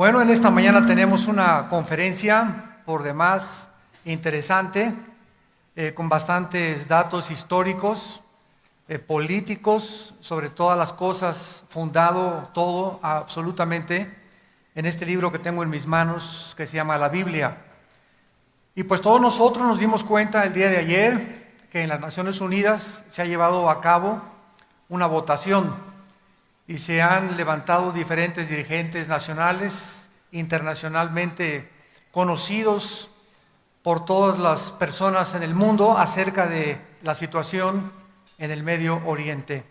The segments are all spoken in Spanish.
Bueno, en esta mañana tenemos una conferencia por demás interesante, con bastantes datos históricos, políticos, sobre todas las cosas, fundado todo absolutamente en este libro que tengo en mis manos, que se llama la Biblia. Y pues todos nosotros nos dimos cuenta el día de ayer que en las Naciones Unidas se ha llevado a cabo una votación y se han levantado diferentes dirigentes nacionales, internacionalmente conocidos por todas las personas en el mundo acerca de la situación en el Medio Oriente.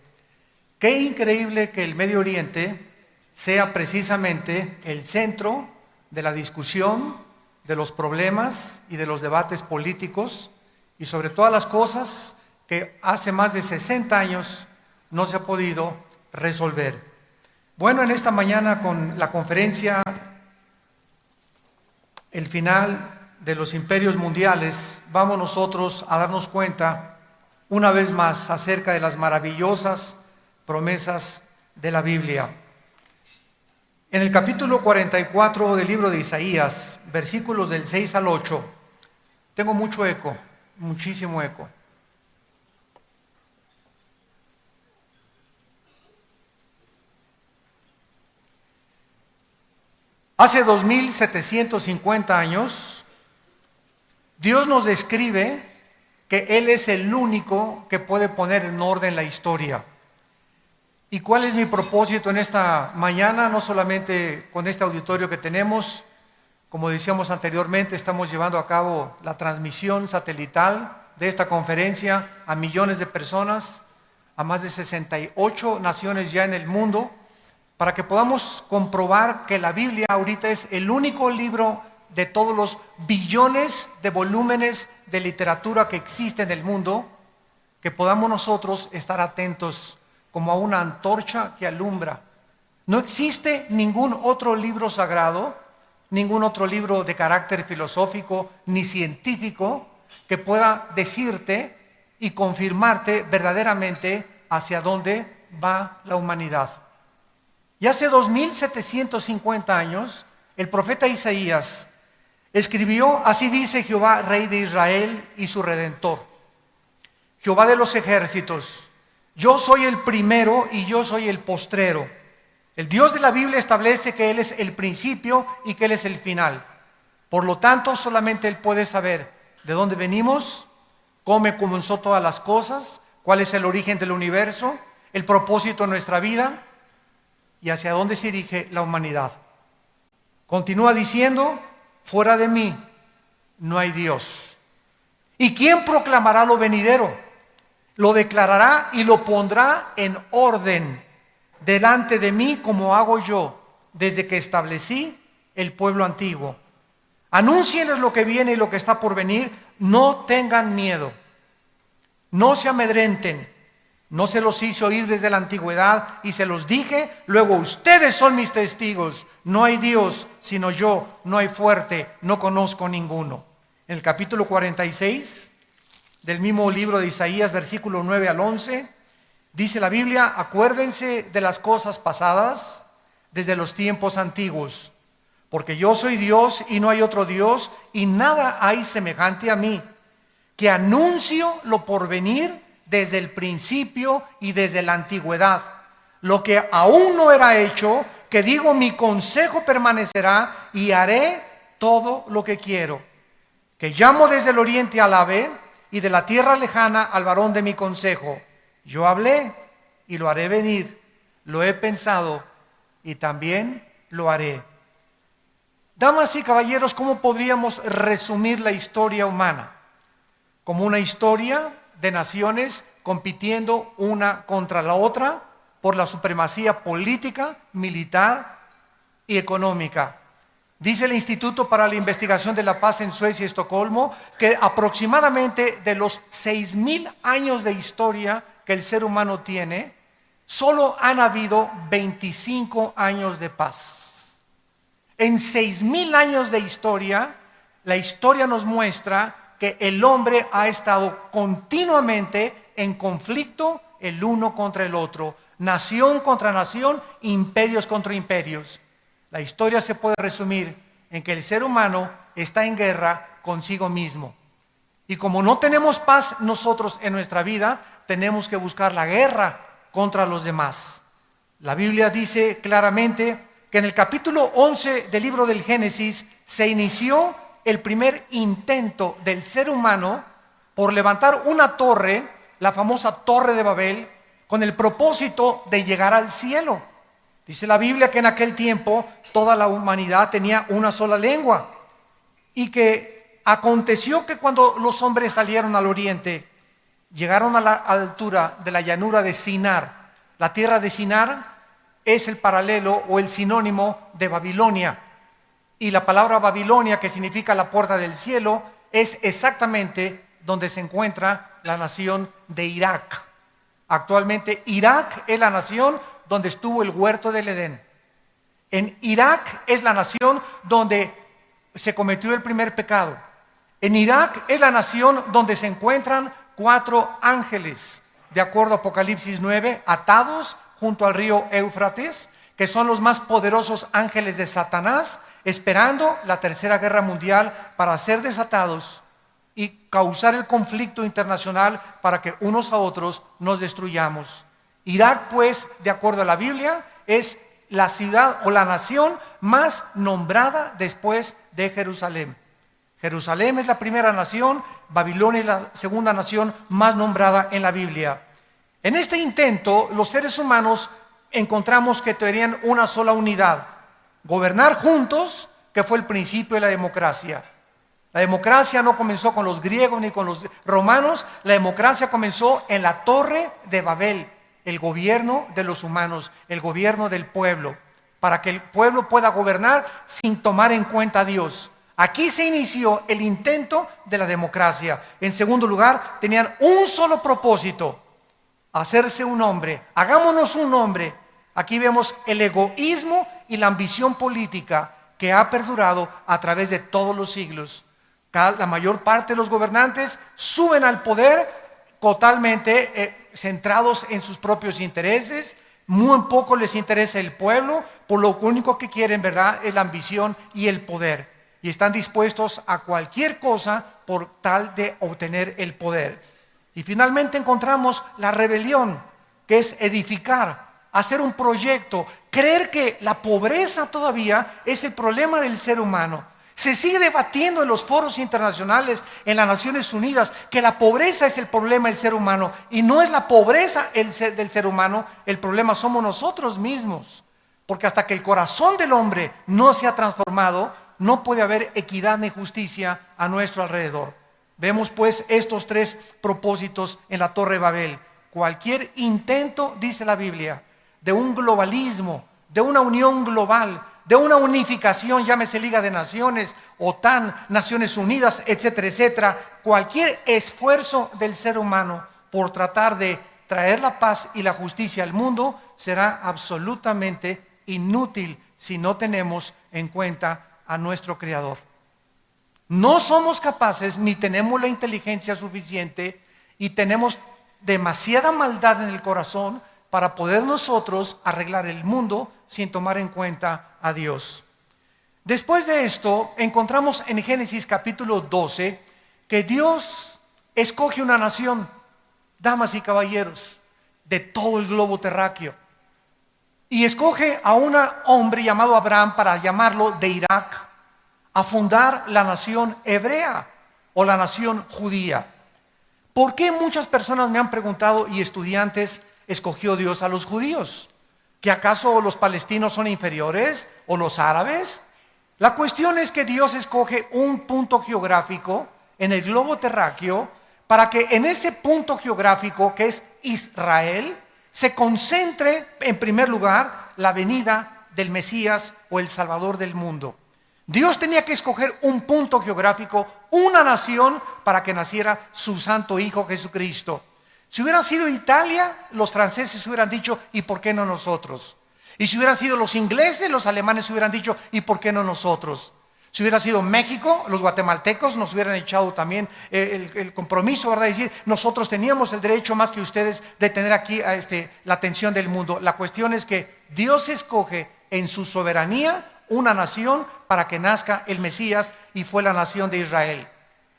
Qué increíble que el Medio Oriente sea precisamente el centro de la discusión, de los problemas y de los debates políticos, y sobre todas las cosas que hace más de 60 años no se ha podido resolver. Bueno, en esta mañana con la conferencia El final de los imperios mundiales, vamos nosotros a darnos cuenta una vez más acerca de las maravillosas promesas de la Biblia. En el capítulo 44 del libro de Isaías, versículos del 6 al 8, tengo mucho eco, muchísimo eco. Hace 2750 años, Dios nos describe que Él es el único que puede poner en orden la historia. ¿Y cuál es mi propósito en esta mañana? No solamente con este auditorio que tenemos, como decíamos anteriormente, estamos llevando a cabo la transmisión satelital de esta conferencia a millones de personas, a más de 68 naciones ya en el mundo, para que podamos comprobar que la Biblia ahorita es el único libro de todos los billones de volúmenes de literatura que existe en el mundo, que podamos nosotros estar atentos como a una antorcha que alumbra. No existe ningún otro libro sagrado, ningún otro libro de carácter filosófico ni científico que pueda decirte y confirmarte verdaderamente hacia dónde va la humanidad. Y hace 2750 años, el profeta Isaías escribió: así dice Jehová, Rey de Israel y su Redentor, Jehová de los ejércitos, yo soy el primero y yo soy el postrero. El Dios de la Biblia establece que Él es el principio y que Él es el final. Por lo tanto, solamente Él puede saber de dónde venimos, cómo comenzó todas las cosas, cuál es el origen del universo, el propósito de nuestra vida y hacia dónde se dirige la humanidad. Continúa diciendo: fuera de mí no hay Dios. ¿Y quién proclamará lo venidero? Lo declarará y lo pondrá en orden delante de mí, como hago yo desde que establecí el pueblo antiguo. Anúncienles lo que viene y lo que está por venir. No tengan miedo, no se amedrenten. No se los hice oír desde la antigüedad y se los dije, luego ustedes son mis testigos. No hay Dios sino yo, no hay fuerte, no conozco ninguno. En el capítulo 46 del mismo libro de Isaías, versículo 9 al 11, dice la Biblia: acuérdense de las cosas pasadas desde los tiempos antiguos, porque yo soy Dios y no hay otro Dios, y nada hay semejante a mí, que anuncio lo porvenir desde el principio y desde la antigüedad, lo que aún no era hecho, que digo, mi consejo permanecerá y haré todo lo que quiero, que llamo desde el oriente al ave y de la tierra lejana al varón de mi consejo. Yo hablé y lo haré venir, lo he pensado y también lo haré. Damas y caballeros, ¿cómo podríamos resumir la historia humana? Como una historia de naciones compitiendo una contra la otra por la supremacía política, militar y económica. Dice el Instituto para la Investigación de la Paz en Suecia y Estocolmo que aproximadamente de los 6,000 años de historia que el ser humano tiene, solo han habido 25 años de paz. En 6,000 años de historia, la historia nos muestra que el hombre ha estado continuamente en conflicto el uno contra el otro, nación contra nación, imperios contra imperios. La historia se puede resumir en que el ser humano está en guerra consigo mismo. Y como no tenemos paz nosotros en nuestra vida, tenemos que buscar la guerra contra los demás. La Biblia dice claramente que en el capítulo 11 del libro del Génesis se inició el primer intento del ser humano por levantar una torre, la famosa Torre de Babel, con el propósito de llegar al cielo. Dice la Biblia que en aquel tiempo toda la humanidad tenía una sola lengua y que aconteció que cuando los hombres salieron al oriente, llegaron a la altura de la llanura de Sinar. La tierra de Sinar es el paralelo o el sinónimo de Babilonia. Y la palabra Babilonia, que significa la puerta del cielo, es exactamente donde se encuentra la nación de Irak. Actualmente Irak es la nación donde estuvo el huerto del Edén. En Irak es la nación donde se cometió el primer pecado. En Irak es la nación donde se encuentran 4 ángeles, de acuerdo a Apocalipsis 9, atados junto al río Éufrates, que son los más poderosos ángeles de Satanás, esperando la tercera guerra mundial para ser desatados y causar el conflicto internacional para que unos a otros nos destruyamos. Irak, pues, de acuerdo a la Biblia, es la ciudad o la nación más nombrada después de Jerusalén. Jerusalén es la primera nación, Babilonia es la segunda nación más nombrada en la Biblia. En este intento, los seres humanos encontramos que tenían una sola unidad: gobernar juntos, que fue el principio de la democracia. La democracia no comenzó con los griegos ni con los romanos, la democracia comenzó en la Torre de Babel, el gobierno de los humanos, el gobierno del pueblo, para que el pueblo pueda gobernar sin tomar en cuenta a Dios. Aquí se inició el intento de la democracia. En segundo lugar, tenían un solo propósito: hacerse un hombre. Hagámonos un hombre. Aquí vemos el egoísmo y la ambición política que ha perdurado a través de todos los siglos. La mayor parte de los gobernantes suben al poder totalmente centrados en sus propios intereses. Muy poco les interesa el pueblo, por lo único que quieren, ¿verdad?, es la ambición y el poder. Y están dispuestos a cualquier cosa por tal de obtener el poder. Y finalmente encontramos la rebelión, que es edificar, hacer un proyecto, creer que la pobreza todavía es el problema del ser humano. Se sigue debatiendo en los foros internacionales, en las Naciones Unidas, que la pobreza es el problema del ser humano. Y no es la pobreza del ser humano, el problema somos nosotros mismos. Porque hasta que el corazón del hombre no se ha transformado, no puede haber equidad ni justicia a nuestro alrededor. Vemos pues estos 3 propósitos en la Torre de Babel. Cualquier intento, dice la Biblia, de un globalismo, de una unión global, de una unificación, llámese Liga de Naciones, OTAN, Naciones Unidas, etcétera, etcétera, cualquier esfuerzo del ser humano por tratar de traer la paz y la justicia al mundo será absolutamente inútil si no tenemos en cuenta a nuestro Creador. No somos capaces ni tenemos la inteligencia suficiente y tenemos demasiada maldad en el corazón para poder nosotros arreglar el mundo sin tomar en cuenta a Dios. Después de esto, encontramos en Génesis capítulo 12 que Dios escoge una nación, damas y caballeros, de todo el globo terráqueo. Y escoge a un hombre llamado Abraham para llamarlo de Irak, a fundar la nación hebrea o la nación judía. ¿Por qué muchas personas me han preguntado y estudiantes escogió Dios a los judíos? ¿Que acaso los palestinos son inferiores o los árabes? La cuestión es que Dios escoge un punto geográfico en el globo terráqueo para que en ese punto geográfico que es Israel se concentre en primer lugar la venida del Mesías o el Salvador del mundo. Dios tenía que escoger un punto geográfico, una nación, para que naciera su santo Hijo Jesucristo. Si hubieran sido Italia, los franceses hubieran dicho, ¿y por qué no nosotros? Y si hubieran sido los ingleses, los alemanes hubieran dicho, ¿y por qué no nosotros? Si hubiera sido México, los guatemaltecos nos hubieran echado también el compromiso, ¿verdad? De decir, nosotros teníamos el derecho más que ustedes de tener aquí la atención del mundo. La cuestión es que Dios escoge en su soberanía una nación para que nazca el Mesías, y fue la nación de Israel.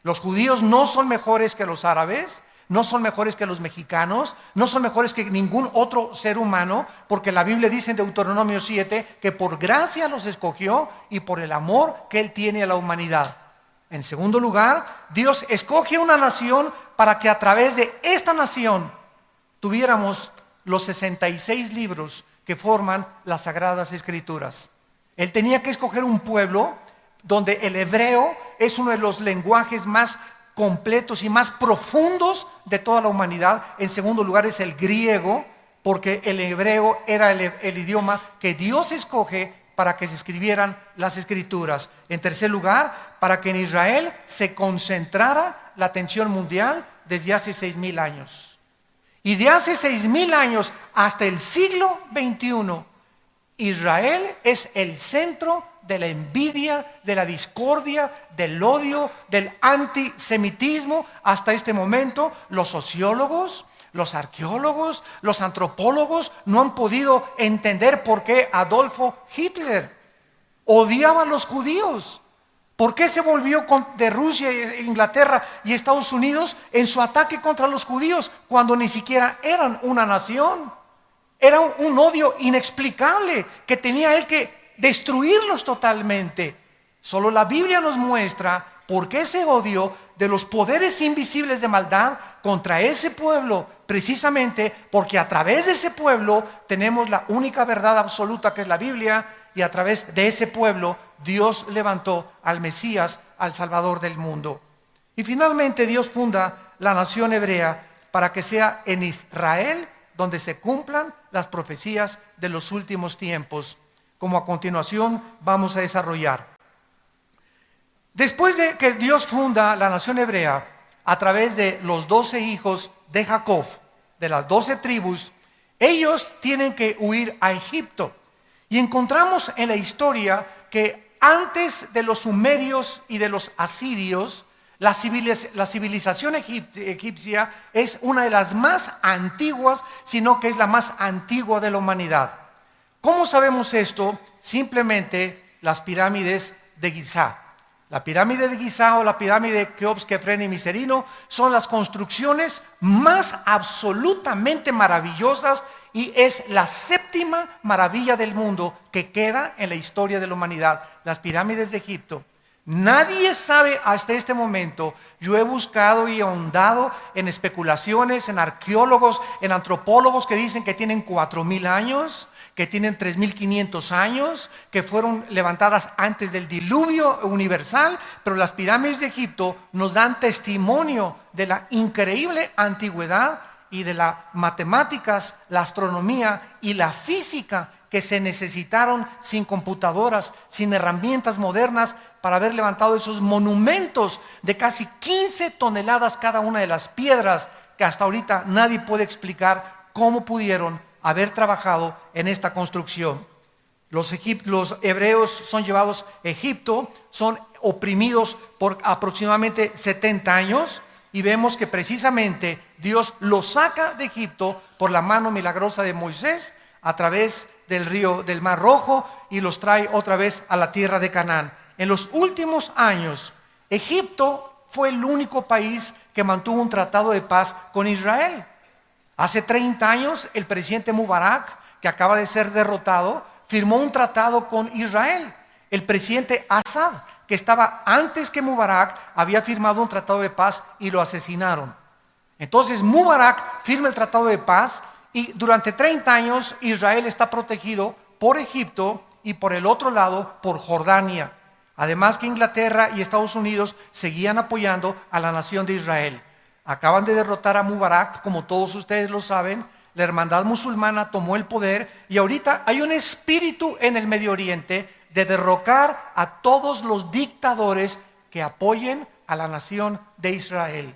Los judíos no son mejores que los árabes, no son mejores que los mexicanos, no son mejores que ningún otro ser humano, porque la Biblia dice en Deuteronomio 7 que por gracia los escogió y por el amor que Él tiene a la humanidad. En segundo lugar, Dios escoge una nación para que a través de esta nación tuviéramos los 66 libros que forman las Sagradas Escrituras. Él tenía que escoger un pueblo donde el hebreo es uno de los lenguajes más completos y más profundos de toda la humanidad. En segundo lugar es el griego, porque el hebreo era el idioma que Dios escoge para que se escribieran las Escrituras. En tercer lugar, para que en Israel se concentrara la atención mundial desde hace 6,000 años. Y de hace 6,000 años hasta el siglo XXI, Israel es el centro de la envidia, de la discordia, del odio, del antisemitismo. Hasta este momento, los sociólogos, los arqueólogos, los antropólogos no han podido entender por qué Adolfo Hitler odiaba a los judíos. ¿Por qué se volvió de Rusia, Inglaterra y Estados Unidos en su ataque contra los judíos cuando ni siquiera eran una nación? Era un odio inexplicable que tenía él que destruirlos totalmente. Solo la Biblia nos muestra por qué ese odio de los poderes invisibles de maldad contra ese pueblo, precisamente porque a través de ese pueblo tenemos la única verdad absoluta, que es la Biblia, y a través de ese pueblo Dios levantó al Mesías, al Salvador del mundo. Y finalmente Dios funda la nación hebrea para que sea en Israel donde se cumplan las profecías de los últimos tiempos, como a continuación vamos a desarrollar. Después de que Dios funda la nación hebrea a través de los 12 hijos de Jacob, de las 12 tribus, ellos tienen que huir a Egipto. Y encontramos en la historia que antes de los sumerios y de los asirios, la civilización egipcia es una de las más antiguas, sino que es la más antigua de la humanidad. ¿Cómo sabemos esto? Simplemente las pirámides de Giza. La pirámide de Giza o la pirámide de Keops, Kefren y Miserino son las construcciones más absolutamente maravillosas y es la séptima maravilla del mundo que queda en la historia de la humanidad, las pirámides de Egipto. Nadie sabe hasta este momento. Yo he buscado y ahondado en especulaciones, en arqueólogos, en antropólogos que dicen que tienen 4,000 años, que tienen 3,500 años, que fueron levantadas antes del diluvio universal, pero las pirámides de Egipto nos dan testimonio de la increíble antigüedad y de las matemáticas, la astronomía y la física que se necesitaron sin computadoras, sin herramientas modernas, para haber levantado esos monumentos de casi 15 toneladas cada una de las piedras, que hasta ahorita nadie puede explicar cómo pudieron haber trabajado en esta construcción. Los hebreos son llevados a Egipto, son oprimidos por aproximadamente 70 años, y vemos que precisamente Dios los saca de Egipto por la mano milagrosa de Moisés a través del río del Mar Rojo, y los trae otra vez a la tierra de Canaán. En los últimos años, Egipto fue el único país que mantuvo un tratado de paz con Israel. Hace 30 años, el presidente Mubarak, que acaba de ser derrotado, firmó un tratado con Israel. El presidente Assad, que estaba antes que Mubarak, había firmado un tratado de paz y lo asesinaron. Entonces Mubarak firma el tratado de paz y durante 30 años Israel está protegido por Egipto y por el otro lado por Jordania. Además que Inglaterra y Estados Unidos seguían apoyando a la nación de Israel. Acaban de derrotar a Mubarak, como todos ustedes lo saben. La hermandad musulmana tomó el poder y ahorita hay un espíritu en el Medio Oriente de derrocar a todos los dictadores que apoyen a la nación de Israel.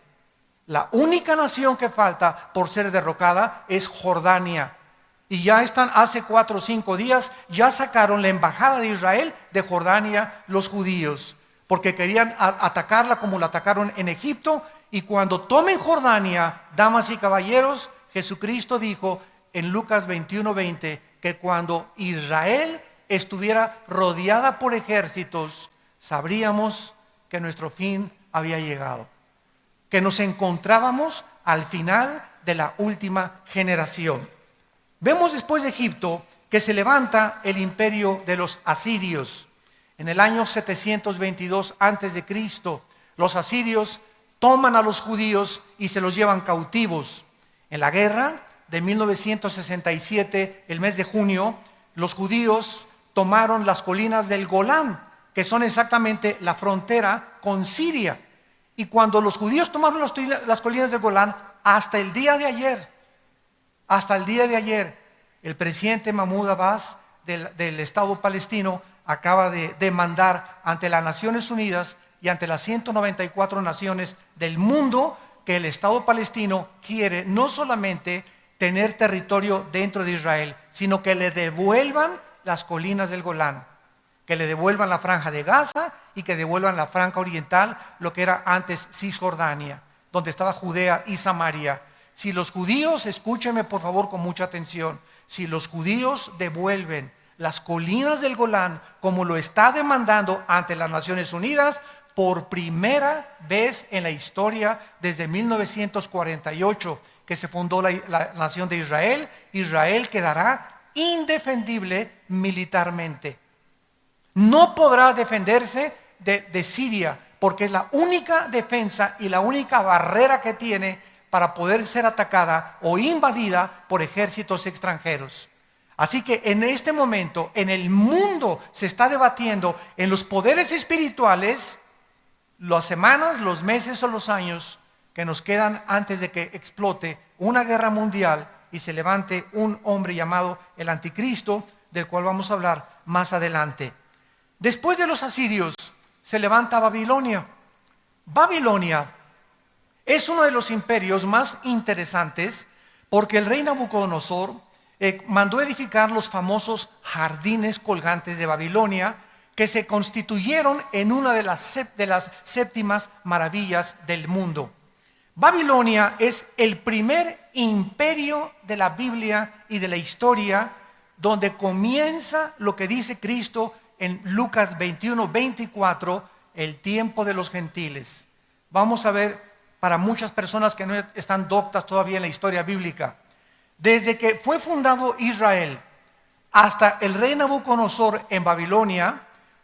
La única nación que falta por ser derrocada es Jordania. Y ya están, hace 4 o 5 días, ya sacaron la embajada de Israel de Jordania los judíos, porque querían atacarla como la atacaron en Egipto. Y cuando tomen Jordania, damas y caballeros, Jesucristo dijo en Lucas 21:20 que cuando Israel estuviera rodeada por ejércitos, sabríamos que nuestro fin había llegado, que nos encontrábamos al final de la última generación. Vemos después de Egipto que se levanta el imperio de los asirios. En el año 722 a.C., los asirios toman a los judíos y se los llevan cautivos. En la guerra de 1967, el mes de junio, los judíos tomaron las colinas del Golán, que son exactamente la frontera con Siria. Y cuando los judíos tomaron las colinas del Golán, hasta el día de ayer, el presidente Mahmoud Abbas del Estado palestino acaba de demandar ante las Naciones Unidas y ante las 194 naciones del mundo que el Estado palestino quiere no solamente tener territorio dentro de Israel, sino que le devuelvan las colinas del Golán, que le devuelvan la franja de Gaza y que devuelvan la franja oriental, lo que era antes Cisjordania, donde estaba Judea y Samaria. Si los judíos, escúchenme por favor con mucha atención, si los judíos devuelven las colinas del Golán como lo está demandando ante las Naciones Unidas, por primera vez en la historia desde 1948 que se fundó la nación de Israel, Israel quedará indefendible militarmente. No podrá defenderse de Siria, porque es la única defensa y la única barrera que tiene para poder ser atacada o invadida por ejércitos extranjeros. Así que en este momento, en el mundo se está debatiendo en los poderes espirituales las semanas, los meses o los años que nos quedan antes de que explote una guerra mundial y se levante un hombre llamado el Anticristo, del cual vamos a hablar más adelante. Después de los asirios se levanta Babilonia. Babilonia es uno de los imperios más interesantes porque el rey Nabucodonosor mandó edificar los famosos jardines colgantes de Babilonia, que se constituyeron en una de las séptimas maravillas del mundo. Babilonia es el primer imperio de la Biblia y de la historia, donde comienza lo que dice Cristo en Lucas 21:24, el tiempo de los gentiles. Vamos a ver, para muchas personas que no están doctas todavía en la historia bíblica, desde que fue fundado Israel hasta el rey Nabucodonosor en Babilonia,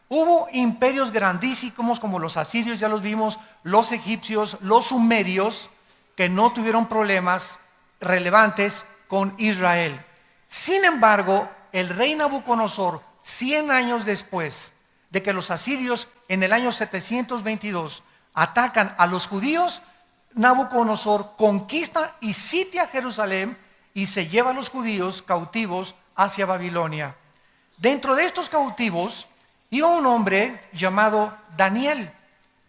hubo imperios grandísimos como los asirios, ya los vimos, los egipcios, los sumerios, que no tuvieron problemas relevantes con Israel. Sin embargo, el rey Nabucodonosor, 100 años después de que los asirios en el año 722 atacan a los judíos, Nabucodonosor conquista y sitia Jerusalén y se lleva a los judíos cautivos hacia Babilonia. Dentro de estos cautivos iba un hombre llamado Daniel,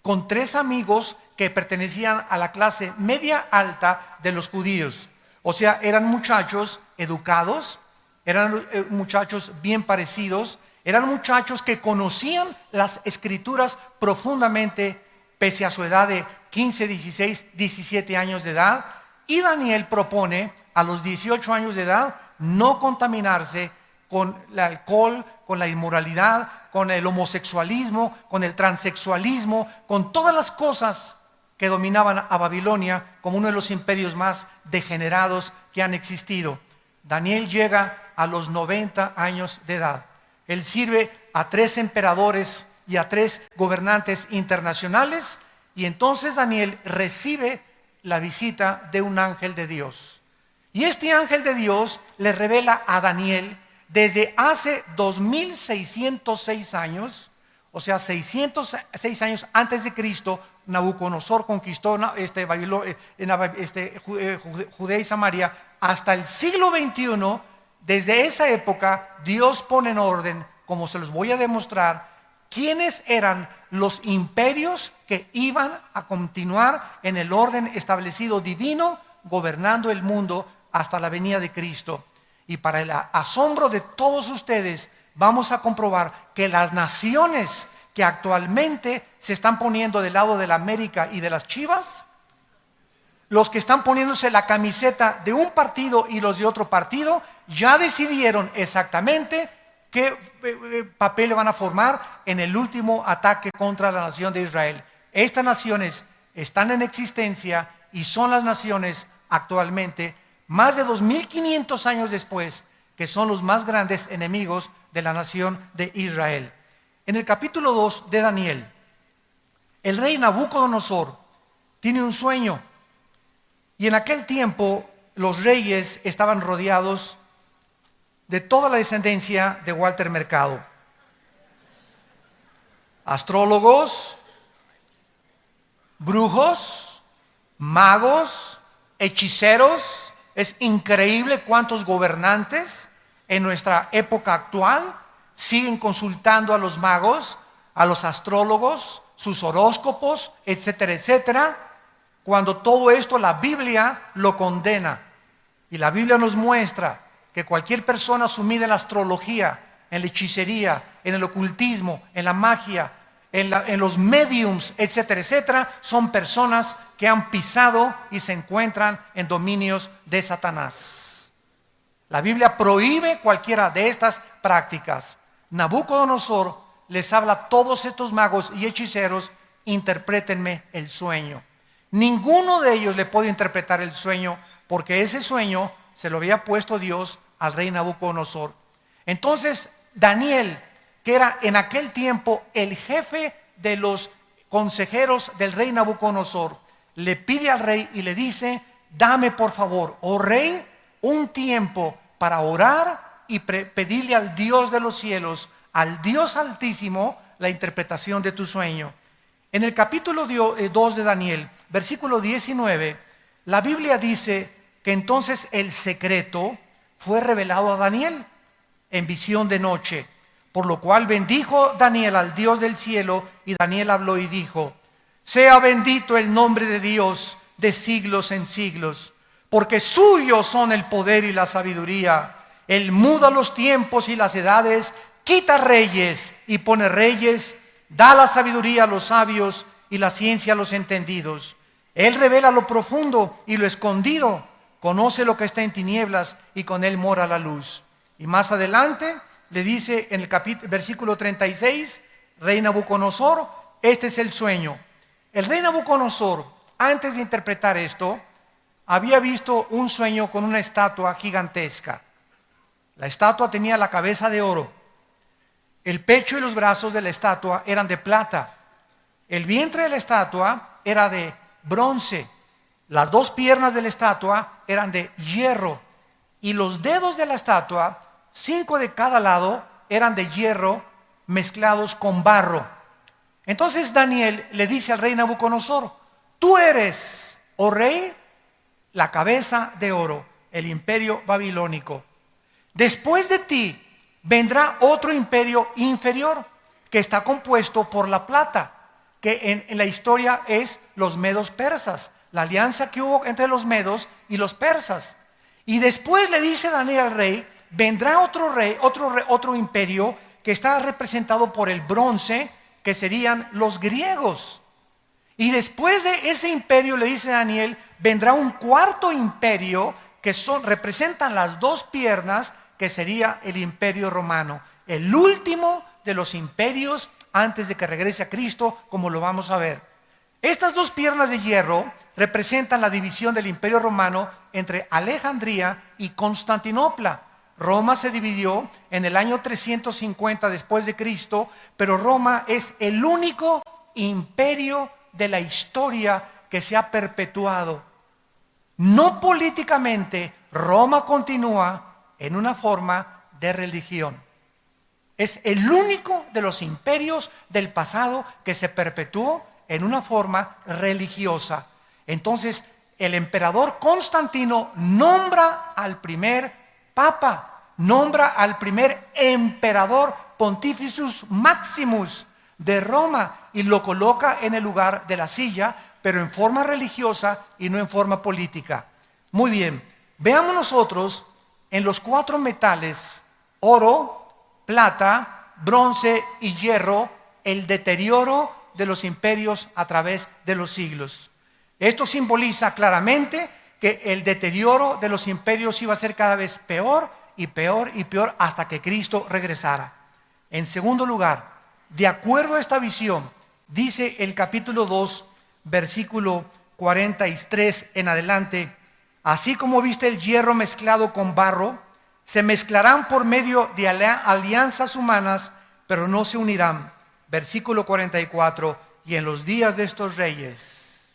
con 3 amigos que pertenecían a la clase media alta de los judíos. O sea, eran muchachos educados, eran muchachos bien parecidos, eran muchachos que conocían las escrituras profundamente, pese a su edad de 15, 16, 17 años de edad. Y Daniel propone a los 18 años de edad no contaminarse con el alcohol, con la inmoralidad, con el homosexualismo, con el transexualismo, con todas las cosas que dominaban a Babilonia como uno de los imperios más degenerados que han existido. Daniel llega a los 90 años de edad. Él sirve a 3 emperadores y a 3 gobernantes internacionales, y entonces Daniel recibe la visita de un ángel de Dios. Y este ángel de Dios le revela a Daniel desde hace 2606 años, o sea, 606 años antes de Cristo, Nabucodonosor conquistó Judea y Samaria. Hasta el siglo XXI, desde esa época, Dios pone en orden, como se los voy a demostrar, quiénes eran los imperios que iban a continuar en el orden establecido divino, gobernando el mundo hasta la venida de Cristo. Y para el asombro de todos ustedes, vamos a comprobar que las naciones que actualmente se están poniendo del lado de la América y de las Chivas, los que están poniéndose la camiseta de un partido y los de otro partido, ya decidieron exactamente ¿qué papel van a formar en el último ataque contra la nación de Israel? Estas naciones están en existencia y son las naciones actualmente, más de 2500 años después, que son los más grandes enemigos de la nación de Israel. En el capítulo 2 de Daniel, el rey Nabucodonosor tiene un sueño, y en aquel tiempo los reyes estaban rodeados de toda la descendencia de Walter Mercado. Astrólogos, brujos, magos, hechiceros. Es increíble cuántos gobernantes en nuestra época actual siguen consultando a los magos, a los astrólogos, sus horóscopos, etcétera, etcétera, cuando todo esto la Biblia lo condena. Y la Biblia nos muestra que cualquier persona sumida en la astrología, en la hechicería, en el ocultismo, en la magia, en los mediums, etcétera, etcétera, son personas que han pisado y se encuentran en dominios de Satanás. La Biblia prohíbe cualquiera de estas prácticas. Nabucodonosor les habla a todos estos magos y hechiceros: interprétenme el sueño. Ninguno de ellos le puede interpretar el sueño, porque ese sueño se lo había puesto Dios al rey Nabucodonosor. Entonces Daniel, que era en aquel tiempo el jefe de los consejeros del rey Nabucodonosor, le pide al rey y le dice: dame por favor, oh rey, un tiempo para orar y pedirle al Dios de los cielos, al Dios altísimo, la interpretación de tu sueño. En el capítulo 2 de Daniel, versículo 19, la Biblia dice que entonces el secreto fue revelado a Daniel en visión de noche, por lo cual bendijo Daniel al Dios del cielo, y Daniel habló y dijo: sea bendito el nombre de Dios de siglos en siglos, porque suyos son el poder y la sabiduría. Él muda los tiempos y las edades, quita reyes y pone reyes, da la sabiduría a los sabios y la ciencia a los entendidos. Él revela lo profundo y lo escondido, conoce lo que está en tinieblas y con él mora la luz. Y más adelante le dice en el versículo 36, rey Nabucodonosor, este es el sueño. El rey Nabucodonosor, antes de interpretar esto, había visto un sueño con una estatua gigantesca. La estatua tenía la cabeza de oro. El pecho y los brazos de la estatua eran de plata. El vientre de la estatua era de bronce. Las dos piernas de la estatua eran de hierro. Y los dedos de la estatua, 5 de cada lado, eran de hierro mezclados con barro. Entonces Daniel le dice al rey Nabucodonosor: tú eres, oh rey, la cabeza de oro, el imperio babilónico. Después de ti vendrá otro imperio inferior, que está compuesto por la plata, que en la historia es los medos persas, la alianza que hubo entre los medos y los persas. Y después le dice Daniel al rey: vendrá otro imperio que está representado por el bronce, que serían los griegos. Y después de ese imperio, le dice Daniel, vendrá un cuarto imperio que representan las dos piernas, que sería el imperio romano, el último de los imperios antes de que regrese a Cristo, como lo vamos a ver. Estas dos piernas de hierro representan la división del imperio romano entre Alejandría y Constantinopla. Roma se dividió en el año 350 después de Cristo, pero Roma es el único imperio de la historia que se ha perpetuado. No políticamente, Roma continúa en una forma de religión. Es el único de los imperios del pasado que se perpetuó en una forma religiosa. Entonces, el emperador Constantino nombra al primer papa, nombra al primer emperador Pontificus Maximus de Roma y lo coloca en el lugar de la silla, pero en forma religiosa y no en forma política. Muy bien, veamos nosotros en los 4 metales, oro, plata, bronce y hierro, el deterioro de los imperios a través de los siglos. Esto simboliza claramente que el deterioro de los imperios iba a ser cada vez peor y peor hasta que Cristo regresara. En segundo lugar, de acuerdo a esta visión, dice el capítulo 2, versículo 43 en adelante: así como viste el hierro mezclado con barro, se mezclarán por medio de alianzas humanas, pero no se unirán. Versículo 44: y en los días de estos reyes,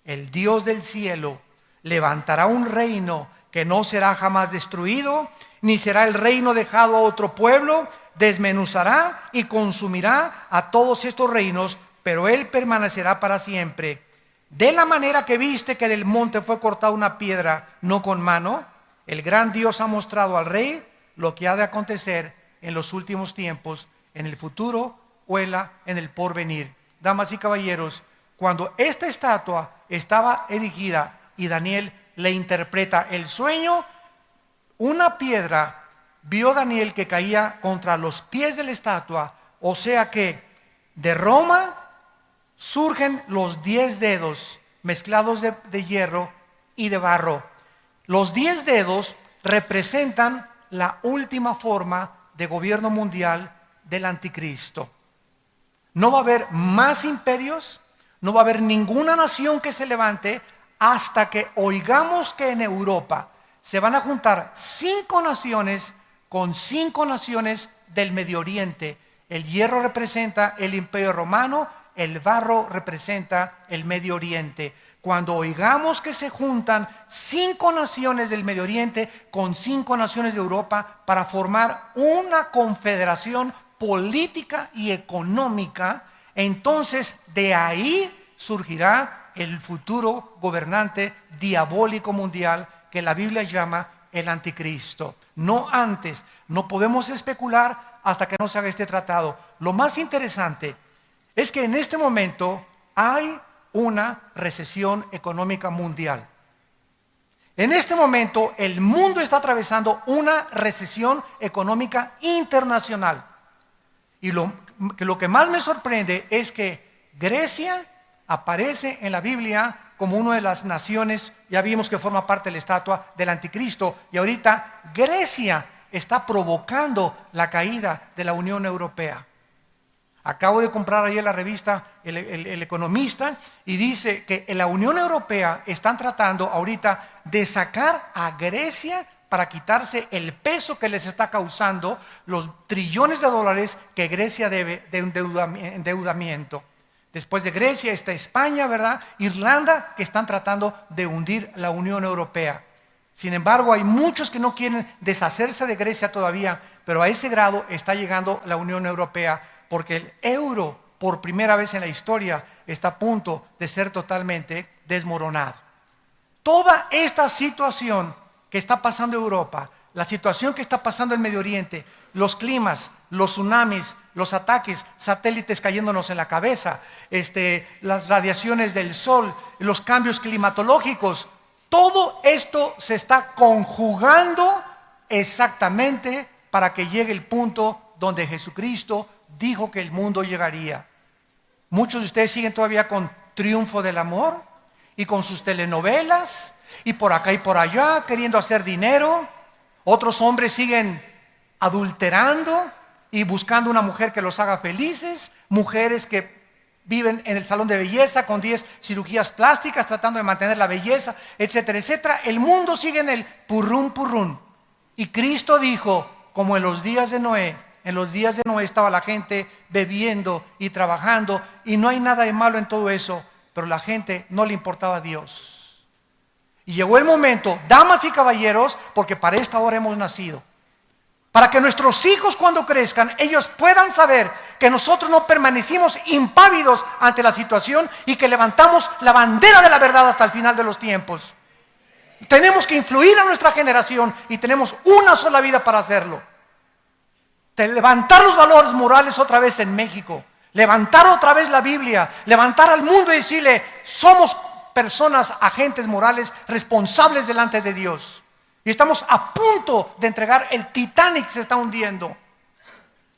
el Dios del cielo levantará un reino que no será jamás destruido, ni será el reino dejado a otro pueblo. Desmenuzará y consumirá a todos estos reinos, pero él permanecerá para siempre. De la manera que viste que del monte fue cortada una piedra, no con mano, el gran Dios ha mostrado al rey lo que ha de acontecer en los últimos tiempos, en el futuro o en el porvenir. Damas y caballeros, cuando esta estatua estaba erigida y Daniel le interpreta el sueño, una piedra vio Daniel que caía contra los pies de la estatua. O sea que de Roma surgen los 10 dedos mezclados de hierro y de barro. Los 10 dedos representan la última forma de gobierno mundial del anticristo. No va a haber más imperios, no va a haber ninguna nación que se levante hasta que oigamos que en Europa se van a juntar 5 naciones con 5 naciones del Medio Oriente. El hierro representa el Imperio Romano, el barro representa el Medio Oriente. Cuando oigamos que se juntan 5 naciones del Medio Oriente con 5 naciones de Europa para formar una confederación política y económica, entonces de ahí surgirá el futuro gobernante diabólico mundial que la Biblia llama el anticristo. No antes, no podemos especular hasta que no se haga este tratado. Lo más interesante es que en este momento hay una recesión económica mundial. En este momento el mundo está atravesando una recesión económica internacional. Y lo que más me sorprende es que Grecia aparece en la Biblia como una de las naciones, ya vimos que forma parte de la estatua del anticristo, y ahorita Grecia está provocando la caída de la Unión Europea. Acabo de comprar ayer la revista El Economista, y dice que en la Unión Europea están tratando ahorita de sacar a Grecia para quitarse el peso que les está causando los trillones de dólares que Grecia debe de endeudamiento. Después de Grecia está España, ¿verdad? Irlanda, que están tratando de hundir la Unión Europea. Sin embargo, hay muchos que no quieren deshacerse de Grecia todavía, pero a ese grado está llegando la Unión Europea, porque el euro, por primera vez en la historia, está a punto de ser totalmente desmoronado. Toda esta situación que está pasando en Europa, la situación que está pasando en Medio Oriente, los climas, los tsunamis, los ataques, satélites cayéndonos en la cabeza, las radiaciones del sol, los cambios climatológicos, todo esto se está conjugando exactamente para que llegue el punto donde Jesucristo dijo que el mundo llegaría. Muchos de ustedes siguen todavía con Triunfo del Amor y con sus telenovelas y por acá y por allá queriendo hacer dinero. Otros hombres siguen adulterando y buscando una mujer que los haga felices, mujeres que viven en el salón de belleza con 10 cirugías plásticas tratando de mantener la belleza, etcétera, etcétera. El mundo sigue en el purrún, purrún. Y Cristo dijo, como en los días de Noé estaba la gente bebiendo y trabajando, y no hay nada de malo en todo eso, pero la gente no le importaba a Dios. Y llegó el momento, damas y caballeros, porque para esta hora hemos nacido, para que nuestros hijos cuando crezcan, ellos puedan saber que nosotros no permanecimos impávidos ante la situación y que levantamos la bandera de la verdad hasta el final de los tiempos. Tenemos que influir a nuestra generación y tenemos una sola vida para hacerlo. De levantar los valores morales otra vez en México, levantar otra vez la Biblia, levantar al mundo y decirle, somos personas, agentes morales, responsables delante de Dios. Y estamos a punto de entregar, el Titanic se está hundiendo.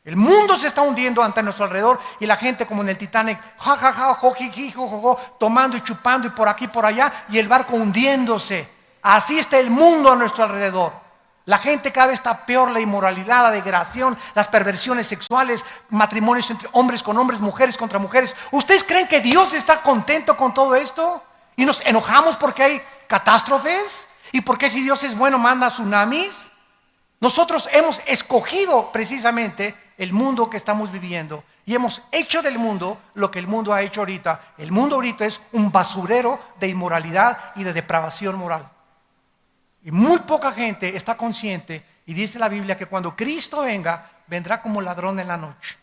El mundo se está hundiendo ante nuestro alrededor y la gente como en el Titanic, ja, ja, ja, jo, ji, ji, jo, jo, jo, tomando y chupando y por aquí y por allá y el barco hundiéndose. Así está el mundo a nuestro alrededor. La gente cada vez está peor, la inmoralidad, la degradación, las perversiones sexuales, matrimonios entre hombres con hombres, mujeres contra mujeres. ¿Ustedes creen que Dios está contento con todo esto? ¿Y nos enojamos porque hay catástrofes? ¿Y porque si Dios es bueno manda tsunamis? Nosotros hemos escogido precisamente el mundo que estamos viviendo y hemos hecho del mundo lo que el mundo ha hecho ahorita. El mundo ahorita es un basurero de inmoralidad y de depravación moral. Y muy poca gente está consciente y dice la Biblia que cuando Cristo venga, vendrá como ladrón en la noche.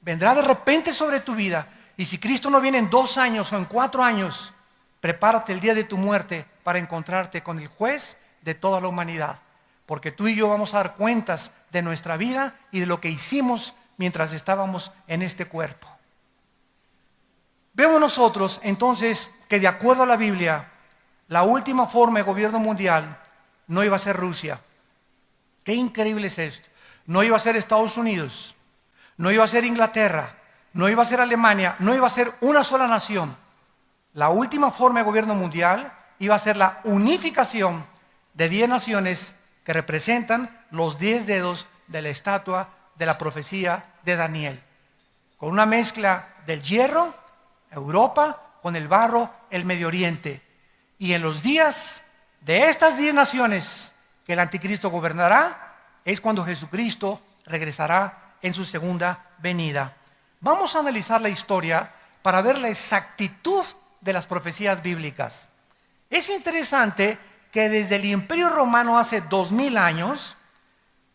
Vendrá de repente sobre tu vida y si Cristo no viene en 2 años o en 4 años, prepárate el día de tu muerte para encontrarte con el juez de toda la humanidad. Porque tú y yo vamos a dar cuentas de nuestra vida y de lo que hicimos mientras estábamos en este cuerpo. Vemos nosotros entonces que de acuerdo a la Biblia, la última forma de gobierno mundial no iba a ser Rusia. Qué increíble es esto. No iba a ser Estados Unidos, no iba a ser Inglaterra, no iba a ser Alemania, no iba a ser una sola nación. La última forma de gobierno mundial iba a ser la unificación de 10 naciones que representan los 10 dedos de la estatua de la profecía de Daniel. Con una mezcla del hierro, Europa, con el barro, el Medio Oriente. Y en los días de estas 10 naciones que el anticristo gobernará, es cuando Jesucristo regresará en su segunda venida. Vamos a analizar la historia para ver la exactitud de las profecías bíblicas. Es interesante que desde el Imperio Romano hace 2000 años,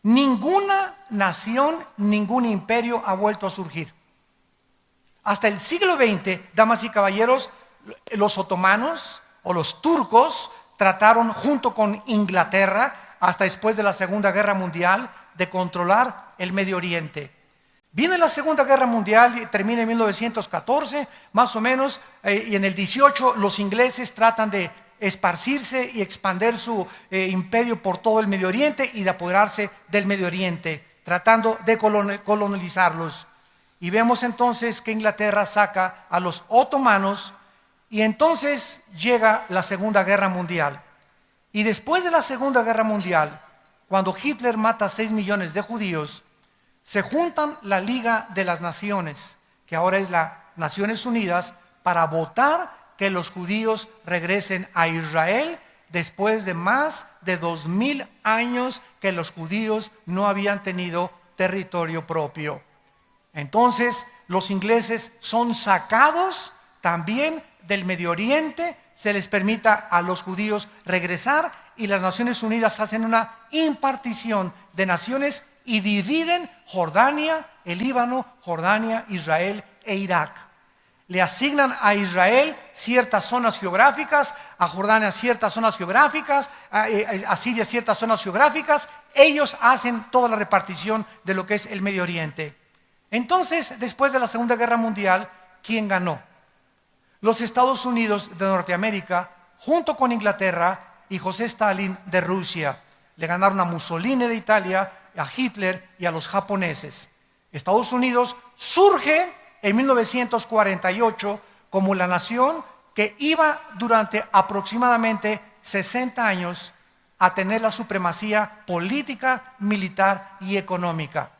ninguna nación, ningún imperio ha vuelto a surgir. Hasta el siglo XX, damas y caballeros, los otomanos o los turcos trataron junto con Inglaterra, hasta después de la Segunda Guerra Mundial, de controlar el Medio Oriente. Viene la Segunda Guerra Mundial y termina en 1914, más o menos, y en el 18 los ingleses tratan de esparcirse y expandir su imperio por todo el Medio Oriente y de apoderarse del Medio Oriente, tratando de colonizarlos. Y vemos entonces que Inglaterra saca a los otomanos y entonces llega la Segunda Guerra Mundial. Y después de la Segunda Guerra Mundial, cuando Hitler mata a 6 millones de judíos, se juntan la Liga de las Naciones, que ahora es las Naciones Unidas, para votar que los judíos regresen a Israel después de más de 2000 años que los judíos no habían tenido territorio propio. Entonces los ingleses son sacados también del Medio Oriente, se les permita a los judíos regresar y las Naciones Unidas hacen una impartición de naciones y dividen Jordania, el Líbano, Jordania, Israel e Irak. Le asignan a Israel ciertas zonas geográficas, a Jordania ciertas zonas geográficas, a Siria ciertas zonas geográficas. Ellos hacen toda la repartición de lo que es el Medio Oriente. Entonces, después de la Segunda Guerra Mundial, ¿quién ganó? Los Estados Unidos de Norteamérica, junto con Inglaterra y José Stalin de Rusia. Le ganaron a Mussolini de Italia, a Hitler y a los japoneses. Estados Unidos surge en 1948 como la nación que iba durante aproximadamente 60 años a tener la supremacía política, militar y económica.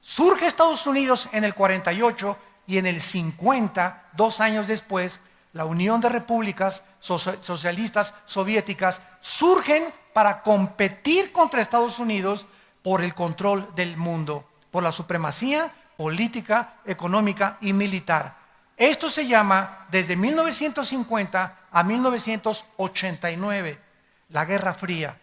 Surge Estados Unidos en el 48 y en el 50, 2 años después, la Unión de Repúblicas Socialistas Soviéticas surgen para competir contra Estados Unidos por el control del mundo, por la supremacía política, económica y militar. Esto se llama desde 1950 a 1989, la Guerra Fría.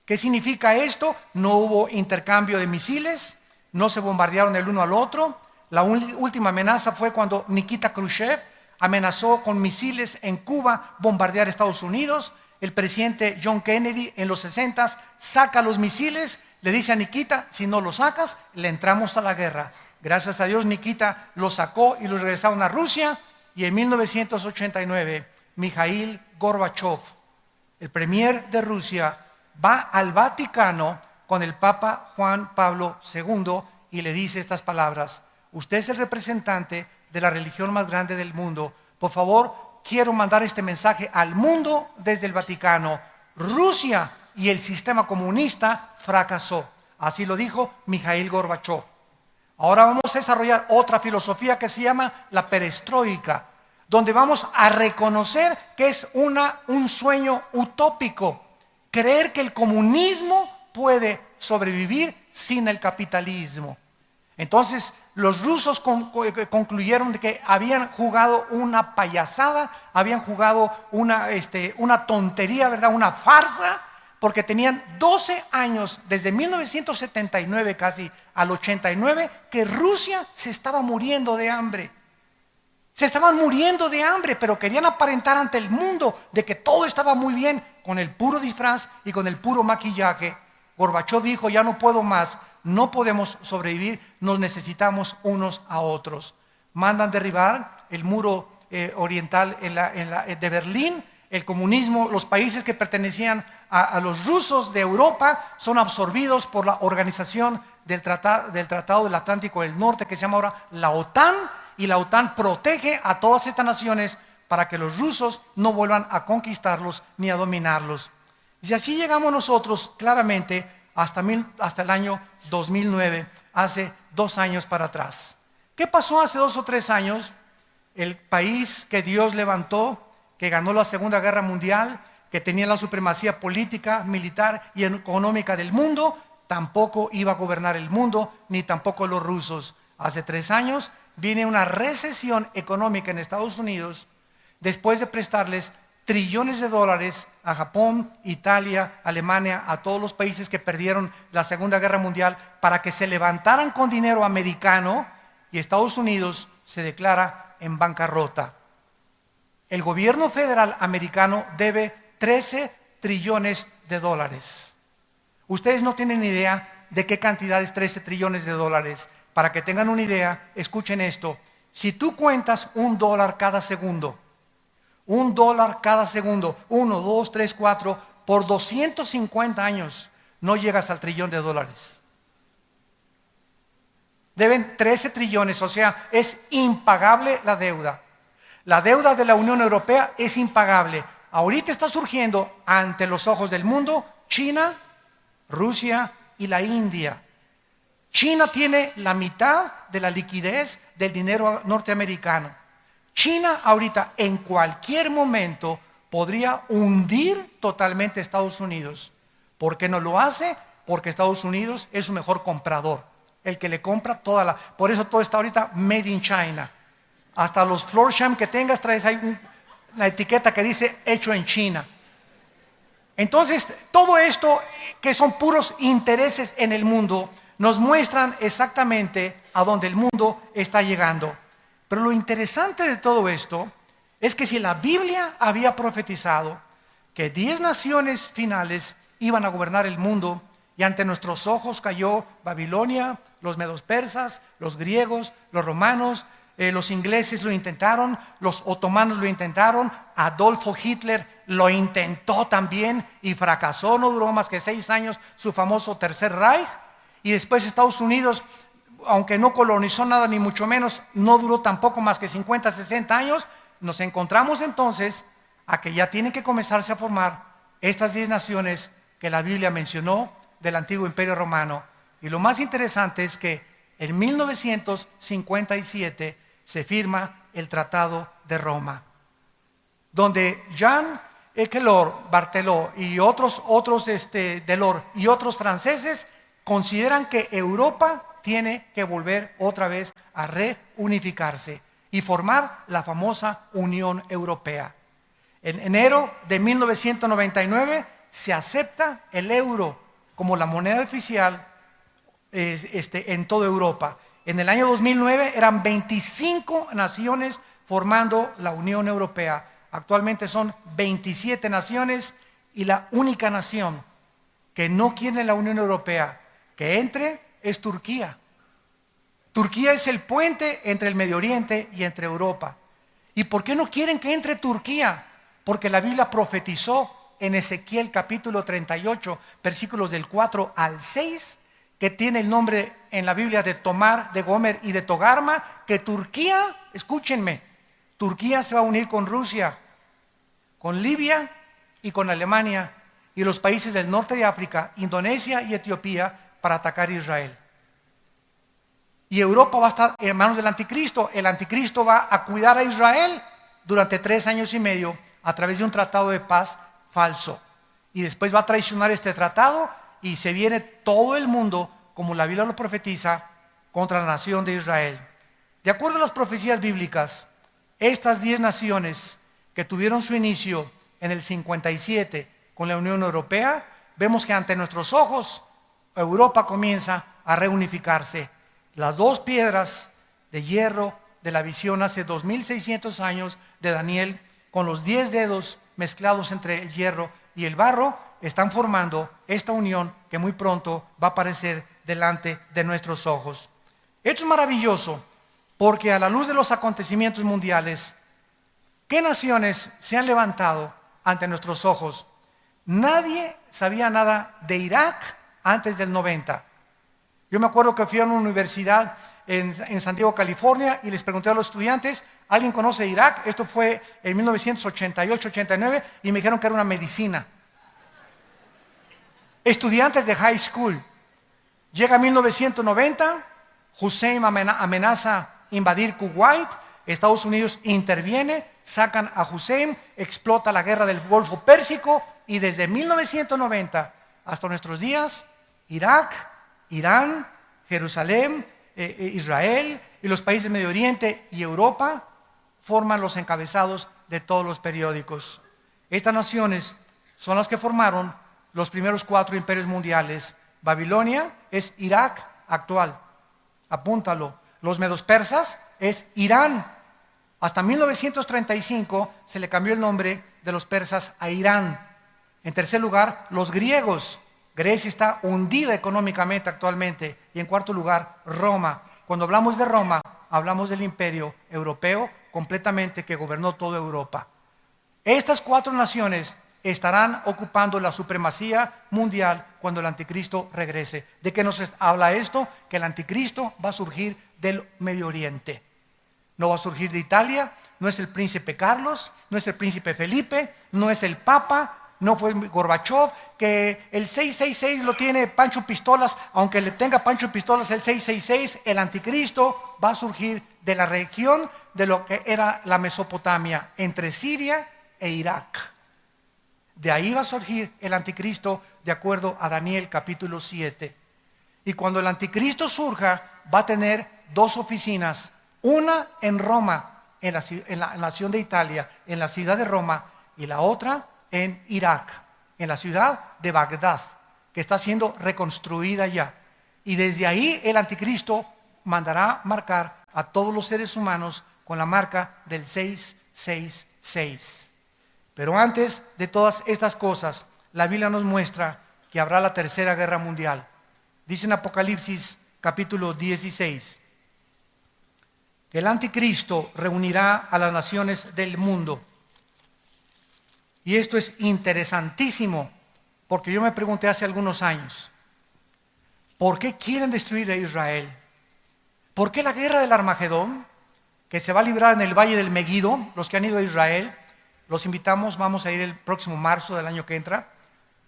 ¿Qué significa esto? No hubo intercambio de misiles, no se bombardearon el uno al otro. La última amenaza fue cuando Nikita Khrushchev amenazó con misiles en Cuba bombardear Estados Unidos. El presidente John Kennedy en los 60 saca los misiles, le dice a Nikita, si no los sacas, le entramos a la guerra. Gracias a Dios Nikita los sacó y los regresaron a Rusia. Y en 1989, Mikhail Gorbachev, el premier de Rusia, va al Vaticano con el Papa Juan Pablo II y le dice estas palabras: usted es el representante de la religión más grande del mundo. Por favor, quiero mandar este mensaje al mundo desde el Vaticano. Rusia y el sistema comunista fracasó. Así lo dijo Mikhail Gorbachev. Ahora vamos a desarrollar otra filosofía que se llama la perestroika, donde vamos a reconocer que es un sueño utópico, creer que el comunismo puede sobrevivir sin el capitalismo. Entonces los rusos concluyeron de que habían jugado una payasada, habían jugado una tontería, ¿verdad? Una farsa, porque tenían 12 años, desde 1979 casi al 89, que Rusia se estaba muriendo de hambre. Se estaban muriendo de hambre, pero querían aparentar ante el mundo de que todo estaba muy bien con el puro disfraz y con el puro maquillaje. Gorbachev dijo: ya no puedo más, no podemos sobrevivir, nos necesitamos unos a otros. Mandan derribar el muro oriental de Berlín. El comunismo, los países que pertenecían a los rusos de Europa son absorbidos por la organización del Tratado del Atlántico del Norte, que se llama ahora la OTAN, y la OTAN protege a todas estas naciones para que los rusos no vuelvan a conquistarlos ni a dominarlos. Y así llegamos nosotros claramente hasta el año 2009, hace 2 años para atrás. ¿Qué pasó hace 2 o 3 años? El país que Dios levantó, que ganó la Segunda Guerra Mundial, que tenía la supremacía política, militar y económica del mundo, tampoco iba a gobernar el mundo, ni tampoco los rusos. Hace 3 años viene una recesión económica en Estados Unidos, después de prestarles trillones de dólares a Japón, Italia, Alemania, a todos los países que perdieron la Segunda Guerra Mundial, para que se levantaran con dinero americano, y Estados Unidos se declara en bancarrota. El gobierno federal americano debe 13 trillones de dólares. Ustedes no tienen idea de qué cantidad es 13 trillones de dólares. Para que tengan una idea, escuchen esto. Si tú cuentas $1 cada segundo, $1 cada segundo, 1, 2, 3, 4, por 250 años, no llegas al trillón de dólares. Deben 13 trillones, o sea, es impagable la deuda. La deuda de la Unión Europea es impagable. Ahorita está surgiendo ante los ojos del mundo China, Rusia y la India. China tiene la mitad de la liquidez del dinero norteamericano. China ahorita en cualquier momento podría hundir totalmente a Estados Unidos. ¿Por qué no lo hace? Porque Estados Unidos es su mejor comprador, el que le compra por eso todo está ahorita made in China. Hasta los Florsheim que tengas traes ahí una etiqueta que dice hecho en China. Entonces, todo esto que son puros intereses en el mundo nos muestran exactamente a dónde el mundo está llegando. Pero lo interesante de todo esto es que si la Biblia había profetizado que 10 naciones finales iban a gobernar el mundo, y ante nuestros ojos cayó Babilonia, los medos persas, los griegos, los romanos, los ingleses lo intentaron, los otomanos lo intentaron, Adolfo Hitler lo intentó también y fracasó, no duró más que 6 años su famoso Tercer Reich, y después Estados Unidos, aunque no colonizó nada ni mucho menos, no duró tampoco más que 50, 60 años. Nos encontramos entonces a que ya tienen que comenzarse a formar estas 10 naciones que la Biblia mencionó del antiguo Imperio Romano. Y lo más interesante es que en 1957 se firma el Tratado de Roma, donde Jean Ekelor, Barteló y otros Delors y otros franceses consideran que Europa tiene que volver otra vez a reunificarse y formar la famosa Unión Europea. En enero de 1999 se acepta el euro como la moneda oficial en toda Europa. En el año 2009 eran 25 naciones formando la Unión Europea. Actualmente son 27 naciones y la única nación que no quiere la Unión Europea que entre es Turquía. Turquía es el puente entre el Medio Oriente y entre Europa. ¿Y por qué no quieren que entre Turquía? Porque la Biblia profetizó en Ezequiel capítulo 38, versículos del 4 al 6, que tiene el nombre en la Biblia de Tomar, de Gomer y de Togarma, que Turquía, escúchenme, Turquía se va a unir con Rusia, con Libia y con Alemania y los países del norte de África, Indonesia y Etiopía, para atacar a Israel. Y Europa va a estar en manos del anticristo. El anticristo va a cuidar a Israel durante 3 años y medio a través de un tratado de paz falso. Y después va a traicionar este tratado y se viene todo el mundo, como la Biblia lo profetiza, contra la nación de Israel. De acuerdo a las profecías bíblicas, estas 10 naciones que tuvieron su inicio en el 57 con la Unión Europea, vemos que ante nuestros ojos Europa comienza a reunificarse. Las 2 piedras de hierro de la visión hace 2600 años de Daniel, con los 10 dedos mezclados entre el hierro y el barro, están formando esta unión que muy pronto va a aparecer delante de nuestros ojos. Esto es maravilloso porque a la luz de los acontecimientos mundiales, ¿qué naciones se han levantado ante nuestros ojos? Nadie sabía nada de Irak antes del 90. Yo me acuerdo que fui a una universidad en San Diego, California, y les pregunté a los estudiantes, ¿alguien conoce Irak? Esto fue en 1988-89, y me dijeron que era una medicina. Estudiantes de high school. Llega 1990, Hussein amenaza invadir Kuwait, Estados Unidos interviene, sacan a Hussein, explota la guerra del Golfo Pérsico, y desde 1990 hasta nuestros días, Irak, Irán, Jerusalén, Israel y los países del Medio Oriente y Europa forman los encabezados de todos los periódicos. Estas naciones son las que formaron los primeros 4 imperios mundiales. Babilonia es Irak actual, apúntalo. Los medos persas es Irán. Hasta 1935 se le cambió el nombre de los persas a Irán. En tercer lugar, los griegos. Grecia está hundida económicamente actualmente. Y en cuarto lugar, Roma. Cuando hablamos de Roma, hablamos del imperio europeo completamente que gobernó toda Europa. Estas 4 naciones estarán ocupando la supremacía mundial cuando el anticristo regrese. ¿De qué nos habla esto? Que el anticristo va a surgir del Medio Oriente. No va a surgir de Italia, no es el príncipe Carlos, no es el príncipe Felipe, no es el Papa, no fue Gorbachev, que el 666 lo tiene Pancho Pistolas, aunque le tenga Pancho Pistolas el 666, el anticristo va a surgir de la región de lo que era la Mesopotamia, entre Siria e Irak. De ahí va a surgir el anticristo de acuerdo a Daniel capítulo 7. Y cuando el anticristo surja, va a tener 2 oficinas, una en Roma, en la nación de Italia, en la ciudad de Roma, y la otra en Irak, en la ciudad de Bagdad, que está siendo reconstruida ya. Y desde ahí el anticristo mandará marcar a todos los seres humanos con la marca del 666. Pero antes de todas estas cosas, la Biblia nos muestra que habrá la tercera guerra mundial. Dice en Apocalipsis capítulo 16, que el anticristo reunirá a las naciones del mundo. Y esto es interesantísimo, porque yo me pregunté hace algunos años, ¿por qué quieren destruir a Israel? ¿Por qué la guerra del Armagedón, que se va a librar en el Valle del Megido? Los que han ido a Israel, los invitamos, vamos a ir el próximo marzo del año que entra.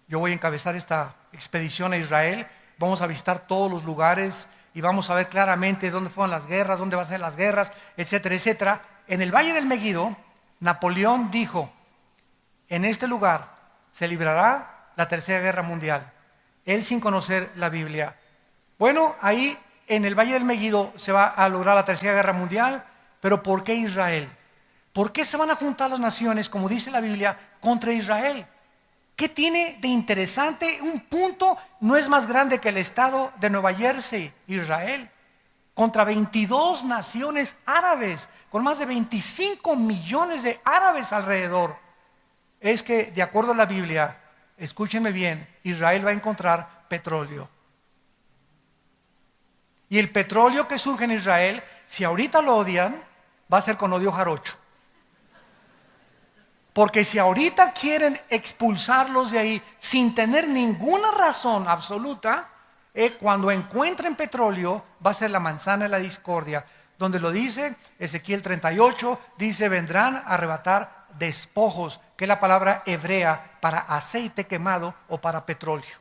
Yo voy a encabezar esta expedición a Israel, vamos a visitar todos los lugares y vamos a ver claramente dónde fueron las guerras, dónde van a ser las guerras, etcétera, etcétera. En el Valle del Megido, Napoleón dijo, en este lugar se librará la tercera guerra mundial. Él sin conocer la Biblia. Bueno, ahí en el Valle del Megido se va a lograr la tercera guerra mundial, pero ¿por qué Israel? ¿Por qué se van a juntar las naciones, como dice la Biblia, contra Israel? ¿Qué tiene de interesante? Un punto no es más grande que el estado de Nueva Jersey, Israel, contra 22 naciones árabes, con más de 25 millones de árabes alrededor. Es que, de acuerdo a la Biblia, escúchenme bien, Israel va a encontrar petróleo. Y el petróleo que surge en Israel, si ahorita lo odian, va a ser con odio jarocho. Porque si ahorita quieren expulsarlos de ahí sin tener ninguna razón absoluta, Cuando encuentren petróleo, va a ser la manzana de la discordia, donde lo dice Ezequiel 38, dice, vendrán a arrebatar despojos, que es la palabra hebrea para aceite quemado o para petróleo.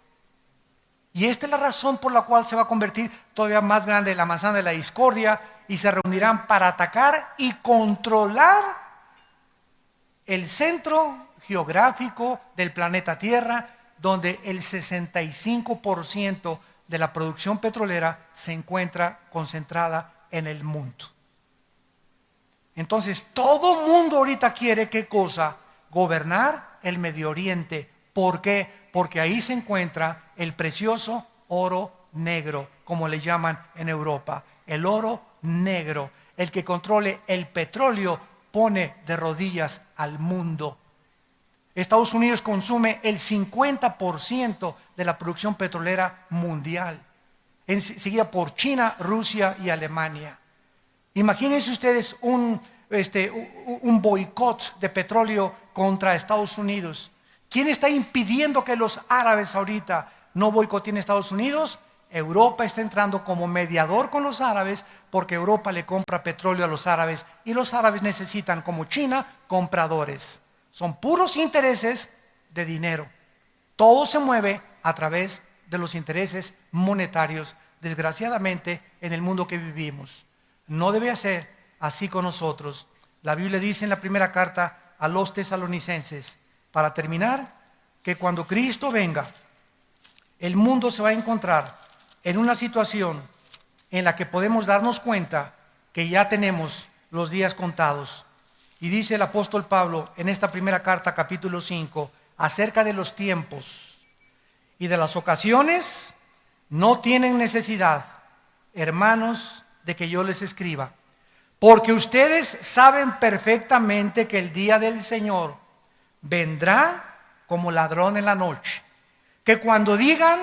Y esta es la razón por la cual se va a convertir todavía más grande la manzana de la discordia, y se reunirán para atacar y controlar el centro geográfico del planeta Tierra, donde el 65% de la producción petrolera se encuentra concentrada en el mundo. Entonces, todo mundo ahorita quiere, ¿qué cosa? Gobernar el Medio Oriente. ¿Por qué? Porque ahí se encuentra el precioso oro negro, como le llaman en Europa. El oro negro, el que controle el petróleo, pone de rodillas al mundo. Estados Unidos consume el 50% de la producción petrolera mundial, seguida por China, Rusia y Alemania. Imagínense ustedes un boicot de petróleo contra Estados Unidos. ¿Quién está impidiendo que los árabes ahorita no boicoteen a Estados Unidos? Europa está entrando como mediador con los árabes, porque Europa le compra petróleo a los árabes y los árabes necesitan, como China, compradores. Son puros intereses de dinero. Todo se mueve a través de los intereses monetarios, desgraciadamente, en el mundo que vivimos. No debe ser así con nosotros. La Biblia dice en la primera carta a los tesalonicenses, para terminar, que cuando Cristo venga, el mundo se va a encontrar en una situación en la que podemos darnos cuenta que ya tenemos los días contados. Y dice el apóstol Pablo en esta primera carta, capítulo 5, acerca de los tiempos y de las ocasiones, no tienen necesidad, hermanos, de que yo les escriba, porque ustedes saben perfectamente que el día del Señor vendrá como ladrón en la noche, que cuando digan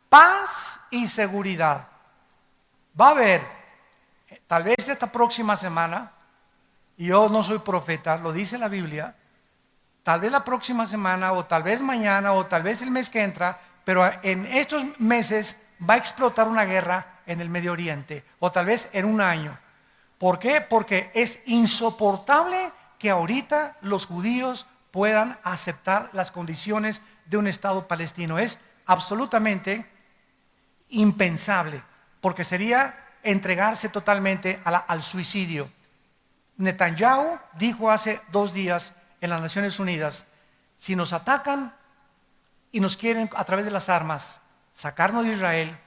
paz y seguridad, va a haber, tal vez esta próxima semana, y yo no soy profeta, lo dice la Biblia, tal vez la próxima semana, o tal vez mañana, o tal vez el mes que entra, pero en estos meses va a explotar una guerra en el Medio Oriente, o tal vez en un año. ¿Por qué? Porque es insoportable que ahorita los judíos puedan aceptar las condiciones de un Estado palestino. Es absolutamente impensable, porque sería entregarse totalmente al suicidio. Netanyahu dijo hace 2 días en las Naciones Unidas, si nos atacan y nos quieren a través de las armas sacarnos de Israel,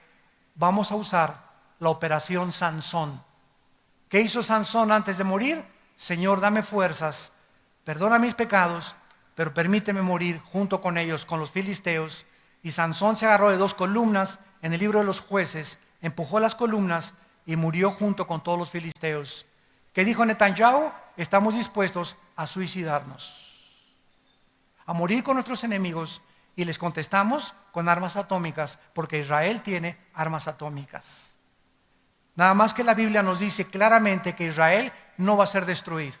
vamos a usar la operación Sansón. ¿Qué hizo Sansón antes de morir? Señor, dame fuerzas, perdona mis pecados, pero permíteme morir junto con ellos, con los filisteos. Y Sansón se agarró de 2 columnas en el libro de los Jueces, empujó las columnas y murió junto con todos los filisteos. ¿Qué dijo Netanyahu? Estamos dispuestos a suicidarnos, a morir con nuestros enemigos, y les contestamos con armas atómicas, porque Israel tiene armas atómicas. Nada más que la Biblia nos dice claramente que Israel no va a ser destruido,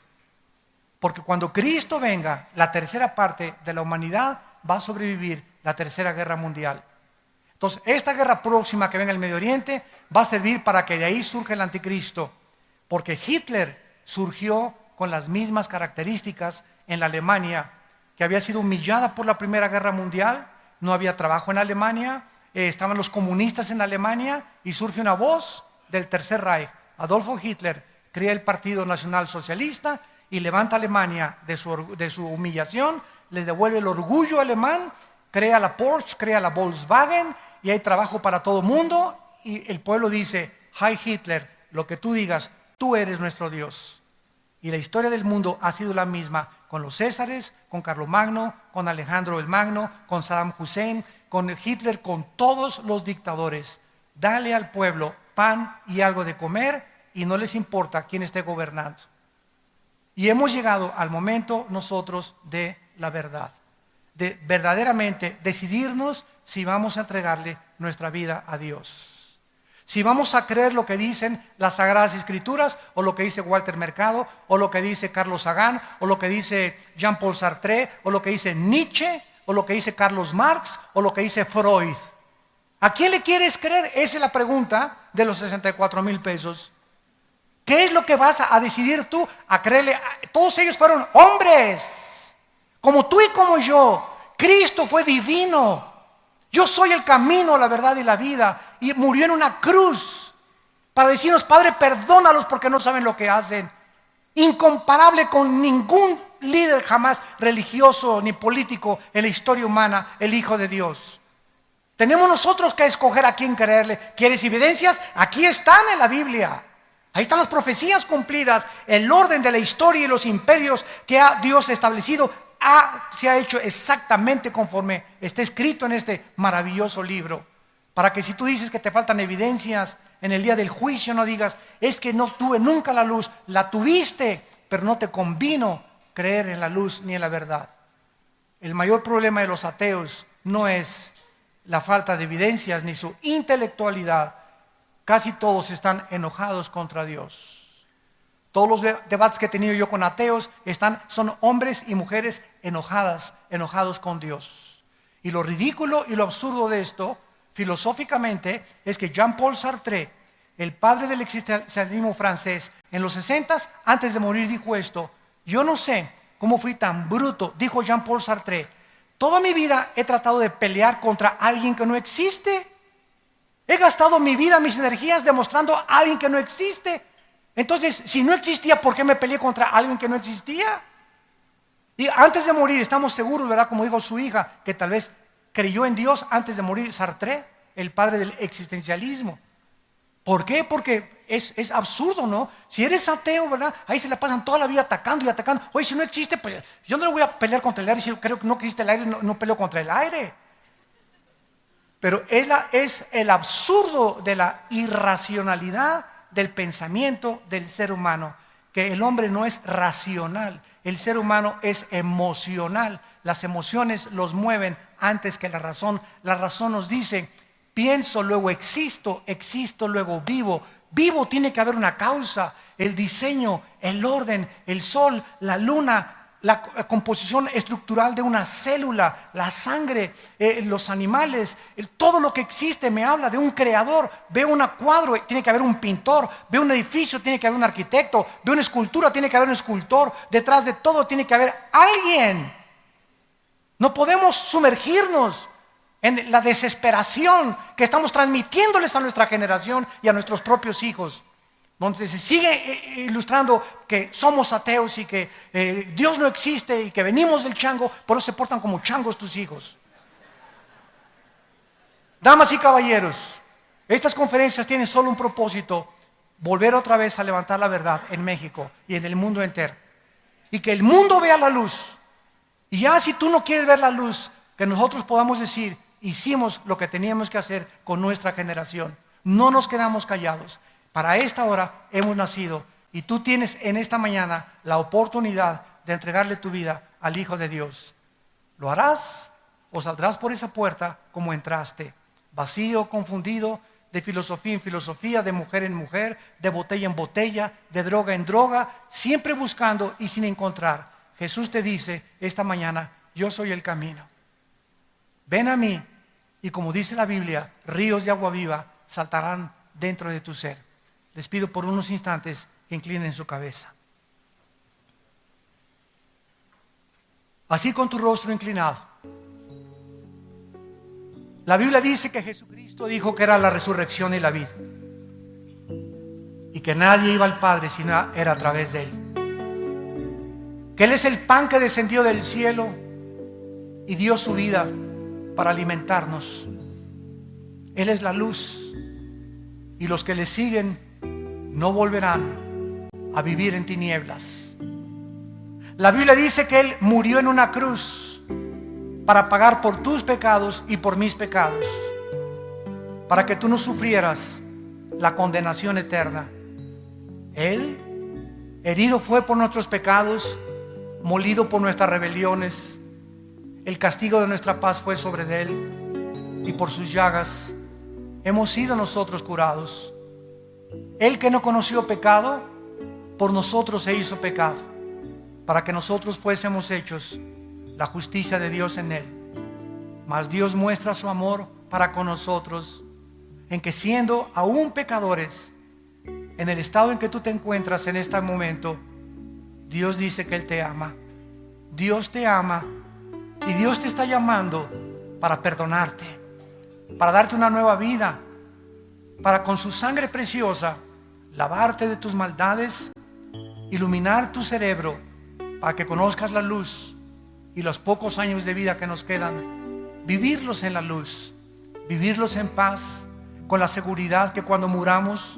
porque cuando Cristo venga, la tercera parte de la humanidad va a sobrevivir la tercera guerra mundial. Entonces, esta guerra próxima que venga en el Medio Oriente va a servir para que de ahí surja el anticristo, porque Hitler surgió con las mismas características en la Alemania, que había sido humillada por la Primera Guerra Mundial. No había trabajo en Alemania, estaban los comunistas en Alemania, y surge una voz del Tercer Reich. Adolfo Hitler crea el Partido Nacional Socialista y levanta a Alemania de su humillación, le devuelve el orgullo alemán, crea la Porsche, crea la Volkswagen, y hay trabajo para todo el mundo, y el pueblo dice, Heil Hitler, lo que tú digas, tú eres nuestro Dios. Y la historia del mundo ha sido la misma con los Césares, con Carlomagno, con Alejandro el Magno, con Saddam Hussein, con Hitler, con todos los dictadores. Dale al pueblo pan y algo de comer y no les importa quién esté gobernando. Y hemos llegado al momento nosotros de la verdad, de verdaderamente decidirnos si vamos a entregarle nuestra vida a Dios. Si vamos a creer lo que dicen las Sagradas Escrituras, o lo que dice Walter Mercado, o lo que dice Carlos Sagan, o lo que dice Jean-Paul Sartre, o lo que dice Nietzsche, o lo que dice Carlos Marx, o lo que dice Freud. ¿A quién le quieres creer? Esa es la pregunta de los 64,000 pesos. ¿Qué es lo que vas a decidir tú a creerle? Todos ellos fueron hombres, como tú y como yo. Cristo fue divino. Yo soy el camino, la verdad y la vida. Y murió en una cruz para decirnos: Padre, perdónalos porque no saben lo que hacen. Incomparable con ningún líder jamás religioso ni político en la historia humana, el Hijo de Dios. Tenemos nosotros que escoger a quién creerle. ¿Quieres evidencias? Aquí están en la Biblia. Ahí están las profecías cumplidas. El orden de la historia y los imperios que ha Dios establecido se ha hecho exactamente conforme está escrito en este maravilloso libro. Para que si tú dices que te faltan evidencias en el día del juicio, no digas: es que no tuve nunca la luz. La tuviste, pero no te convino creer en la luz ni en la verdad. El mayor problema de los ateos no es la falta de evidencias ni su intelectualidad. Casi todos están enojados contra Dios. Todos los debates que he tenido yo con ateos son hombres y mujeres enojados con Dios. Y lo ridículo y lo absurdo de esto, filosóficamente, es que Jean-Paul Sartre, el padre del existencialismo francés, en los 60s, antes de morir, dijo esto: yo no sé cómo fui tan bruto, dijo Jean-Paul Sartre. Toda mi vida he tratado de pelear contra alguien que no existe. He gastado mi vida, mis energías demostrando a alguien que no existe. Entonces, si no existía, ¿por qué me peleé contra alguien que no existía? Y antes de morir, estamos seguros, ¿verdad? Como dijo su hija, que tal vez creyó en Dios antes de morir, Sartre, el padre del existencialismo. ¿Por qué? Porque es absurdo, ¿no? Si eres ateo, ¿verdad? Ahí se la pasan toda la vida atacando y atacando. Oye, si no existe, pues yo no le voy a pelear contra el aire. Si yo creo que no existe el aire, no peleo contra el aire. Pero es el absurdo de la irracionalidad del pensamiento del ser humano, que el hombre no es racional, el ser humano es emocional. Las emociones los mueven antes que la razón. La razón nos dice: pienso, luego existo, existo, luego vivo. Vivo tiene que haber una causa, el diseño, el orden, el sol, la luna, la composición estructural de una célula, la sangre, los animales, todo lo que existe me habla de un creador. Veo un cuadro, tiene que haber un pintor. Veo un edificio, tiene que haber un arquitecto. Veo una escultura, tiene que haber un escultor. Detrás de todo tiene que haber alguien. No podemos sumergirnos en la desesperación que estamos transmitiéndoles a nuestra generación y a nuestros propios hijos, donde se sigue ilustrando que somos ateos y que Dios no existe y que venimos del chango. Por eso se portan como changos tus hijos. Damas y caballeros, estas conferencias tienen solo un propósito: volver otra vez a levantar la verdad en México y en el mundo entero, y que el mundo vea la luz. Y ya, si tú no quieres ver la luz, que nosotros podamos decir: hicimos lo que teníamos que hacer con nuestra generación. No nos quedamos callados. Para esta hora hemos nacido, y tú tienes en esta mañana la oportunidad de entregarle tu vida al Hijo de Dios. ¿Lo harás o saldrás por esa puerta como entraste? Vacío, confundido, de filosofía en filosofía, de mujer en mujer, de botella en botella, de droga en droga, siempre buscando y sin encontrar. Jesús te dice esta mañana: yo soy el camino. Ven a mí, y como dice la Biblia, ríos de agua viva saltarán dentro de tu ser. Les pido por unos instantes que inclinen su cabeza. Así, con tu rostro inclinado. La Biblia dice que Jesucristo dijo que era la resurrección y la vida, y que nadie iba al Padre si no era a través de Él. Que Él es el pan que descendió del cielo y dio su vida para alimentarnos. Él es la luz, y los que le siguen no volverán a vivir en tinieblas. La Biblia dice que Él murió en una cruz para pagar por tus pecados y por mis pecados, para que tú no sufrieras la condenación eterna. Él, herido fue por nuestros pecados, molido por nuestras rebeliones. El castigo de nuestra paz fue sobre Él, y por sus llagas hemos sido nosotros curados. Él, que no conoció pecado, por nosotros se hizo pecado, para que nosotros fuésemos hechos la justicia de Dios en Él. Mas Dios muestra su amor para con nosotros, en que siendo aún pecadores, en el estado en que tú te encuentras en este momento, Dios dice que Él te ama. Dios te ama y Dios te está llamando para perdonarte, para darte una nueva vida, para con su sangre preciosa lavarte de tus maldades, iluminar tu cerebro para que conozcas la luz y los pocos años de vida que nos quedan, vivirlos en la luz, vivirlos en paz, con la seguridad que cuando muramos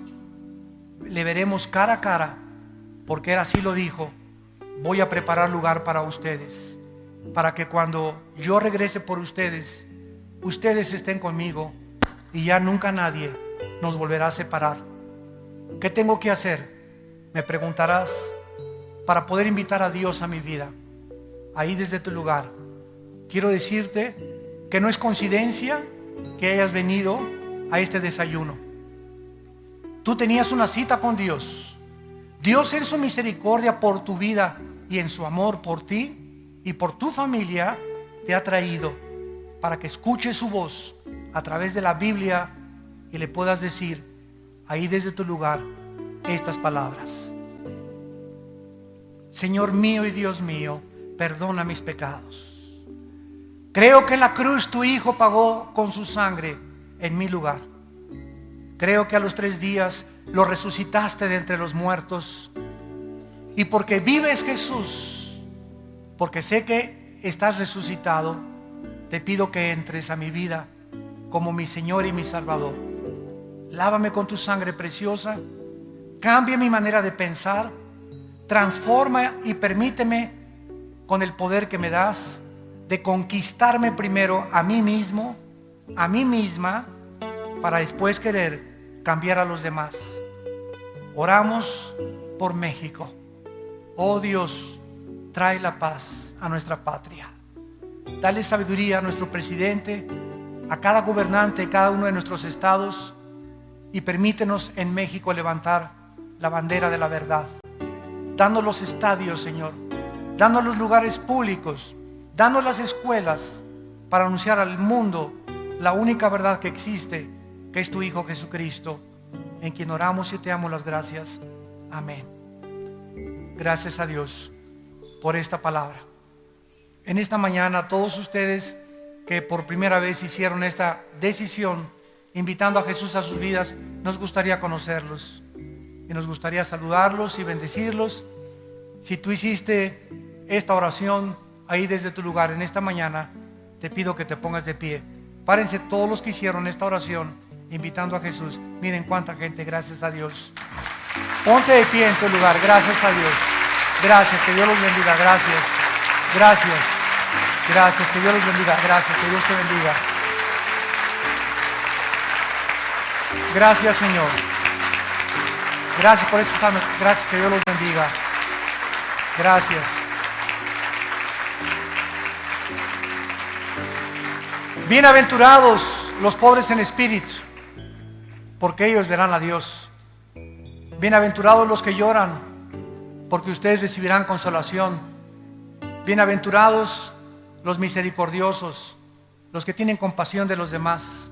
le veremos cara a cara, porque Él así lo dijo: voy a preparar lugar para ustedes, para que cuando yo regrese por ustedes, ustedes estén conmigo y ya nunca nadie nos volverá a separar. ¿Qué tengo que hacer?, me preguntarás, para poder invitar a Dios a mi vida. Ahí desde tu lugar quiero decirte que no es coincidencia que hayas venido a este desayuno. Tú tenías una cita con Dios. Dios en su misericordia por tu vida y en su amor por ti y por tu familia te ha traído para que escuches su voz a través de la Biblia y le puedas decir ahí desde tu lugar estas palabras: Señor mío y Dios mío, perdona mis pecados. Creo que en la cruz tu Hijo pagó con su sangre en mi lugar. Creo que a los 3 días lo resucitaste de entre los muertos. Y porque vives, Jesús, porque sé que estás resucitado, te pido que entres a mi vida como mi Señor y mi Salvador. Lávame con tu sangre preciosa, cambia mi manera de pensar, transforma y permíteme, con el poder que me das, de conquistarme primero a mí mismo, a mí misma, para después querer cambiar a los demás. Oramos por México. Oh Dios, trae la paz a nuestra patria. Dale sabiduría a nuestro presidente, a cada gobernante, cada uno de nuestros estados, y permítenos en México levantar la bandera de la verdad. Danos los estadios, Señor, danos los lugares públicos, danos las escuelas para anunciar al mundo la única verdad que existe, que es tu Hijo Jesucristo, en quien oramos y te damos las gracias. Amén. Gracias a Dios por esta palabra. En esta mañana, todos ustedes que por primera vez hicieron esta decisión, invitando a Jesús a sus vidas, nos gustaría conocerlos y nos gustaría saludarlos y bendecirlos. Si tú hiciste esta oración ahí desde tu lugar en esta mañana, te pido que te pongas de pie. Párense todos los que hicieron esta oración invitando a Jesús. Miren cuánta gente, gracias a Dios. Ponte de pie en tu lugar, gracias a Dios. Gracias, que Dios los bendiga, gracias. Gracias, gracias, que Dios los bendiga, gracias, que Dios te bendiga. Gracias, Señor. Gracias por esto, gracias, que Dios los bendiga. Gracias. Bienaventurados los pobres en espíritu, porque ellos verán a Dios. Bienaventurados los que lloran, porque ustedes recibirán consolación. Bienaventurados los misericordiosos, los que tienen compasión de los demás,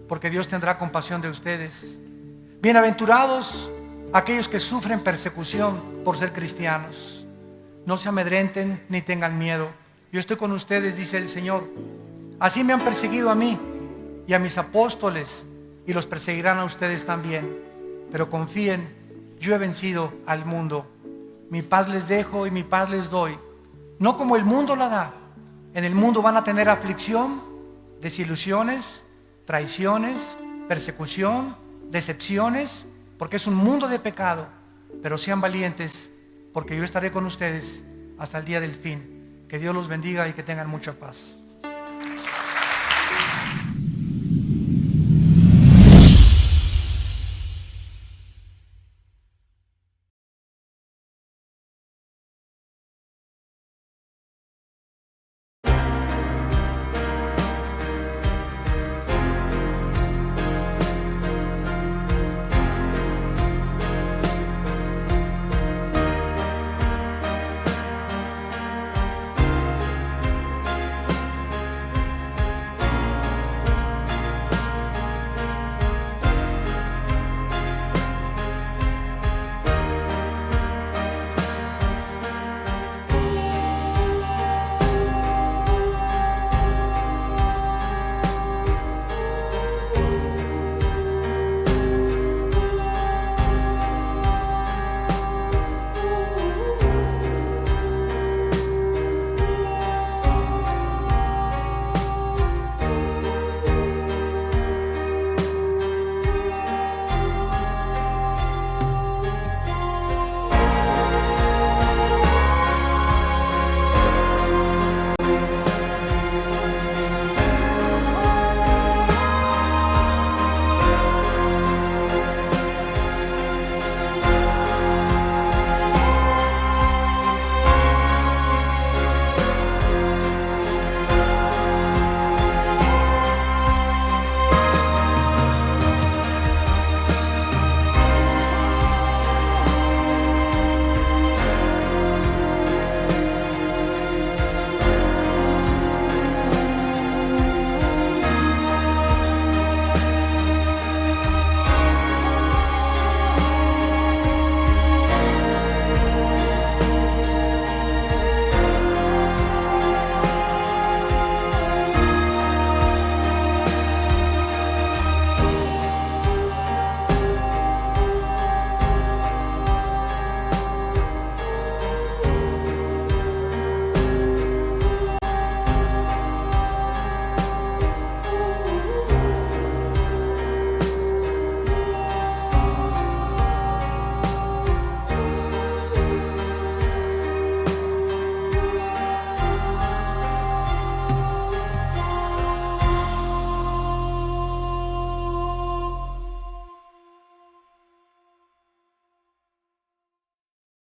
porque Dios tendrá compasión de ustedes. Bienaventurados aquellos que sufren persecución por ser cristianos. No se amedrenten ni tengan miedo. Yo estoy con ustedes, dice el Señor. Así me han perseguido a mí y a mis apóstoles, y los perseguirán a ustedes también. Pero confíen, yo he vencido al mundo. Mi paz les dejo y mi paz les doy, no como el mundo la da. En el mundo van a tener aflicción, desilusiones, traiciones, persecución, decepciones, porque es un mundo de pecado. Pero sean valientes, porque yo estaré con ustedes hasta el día del fin. Que Dios los bendiga y que tengan mucha paz.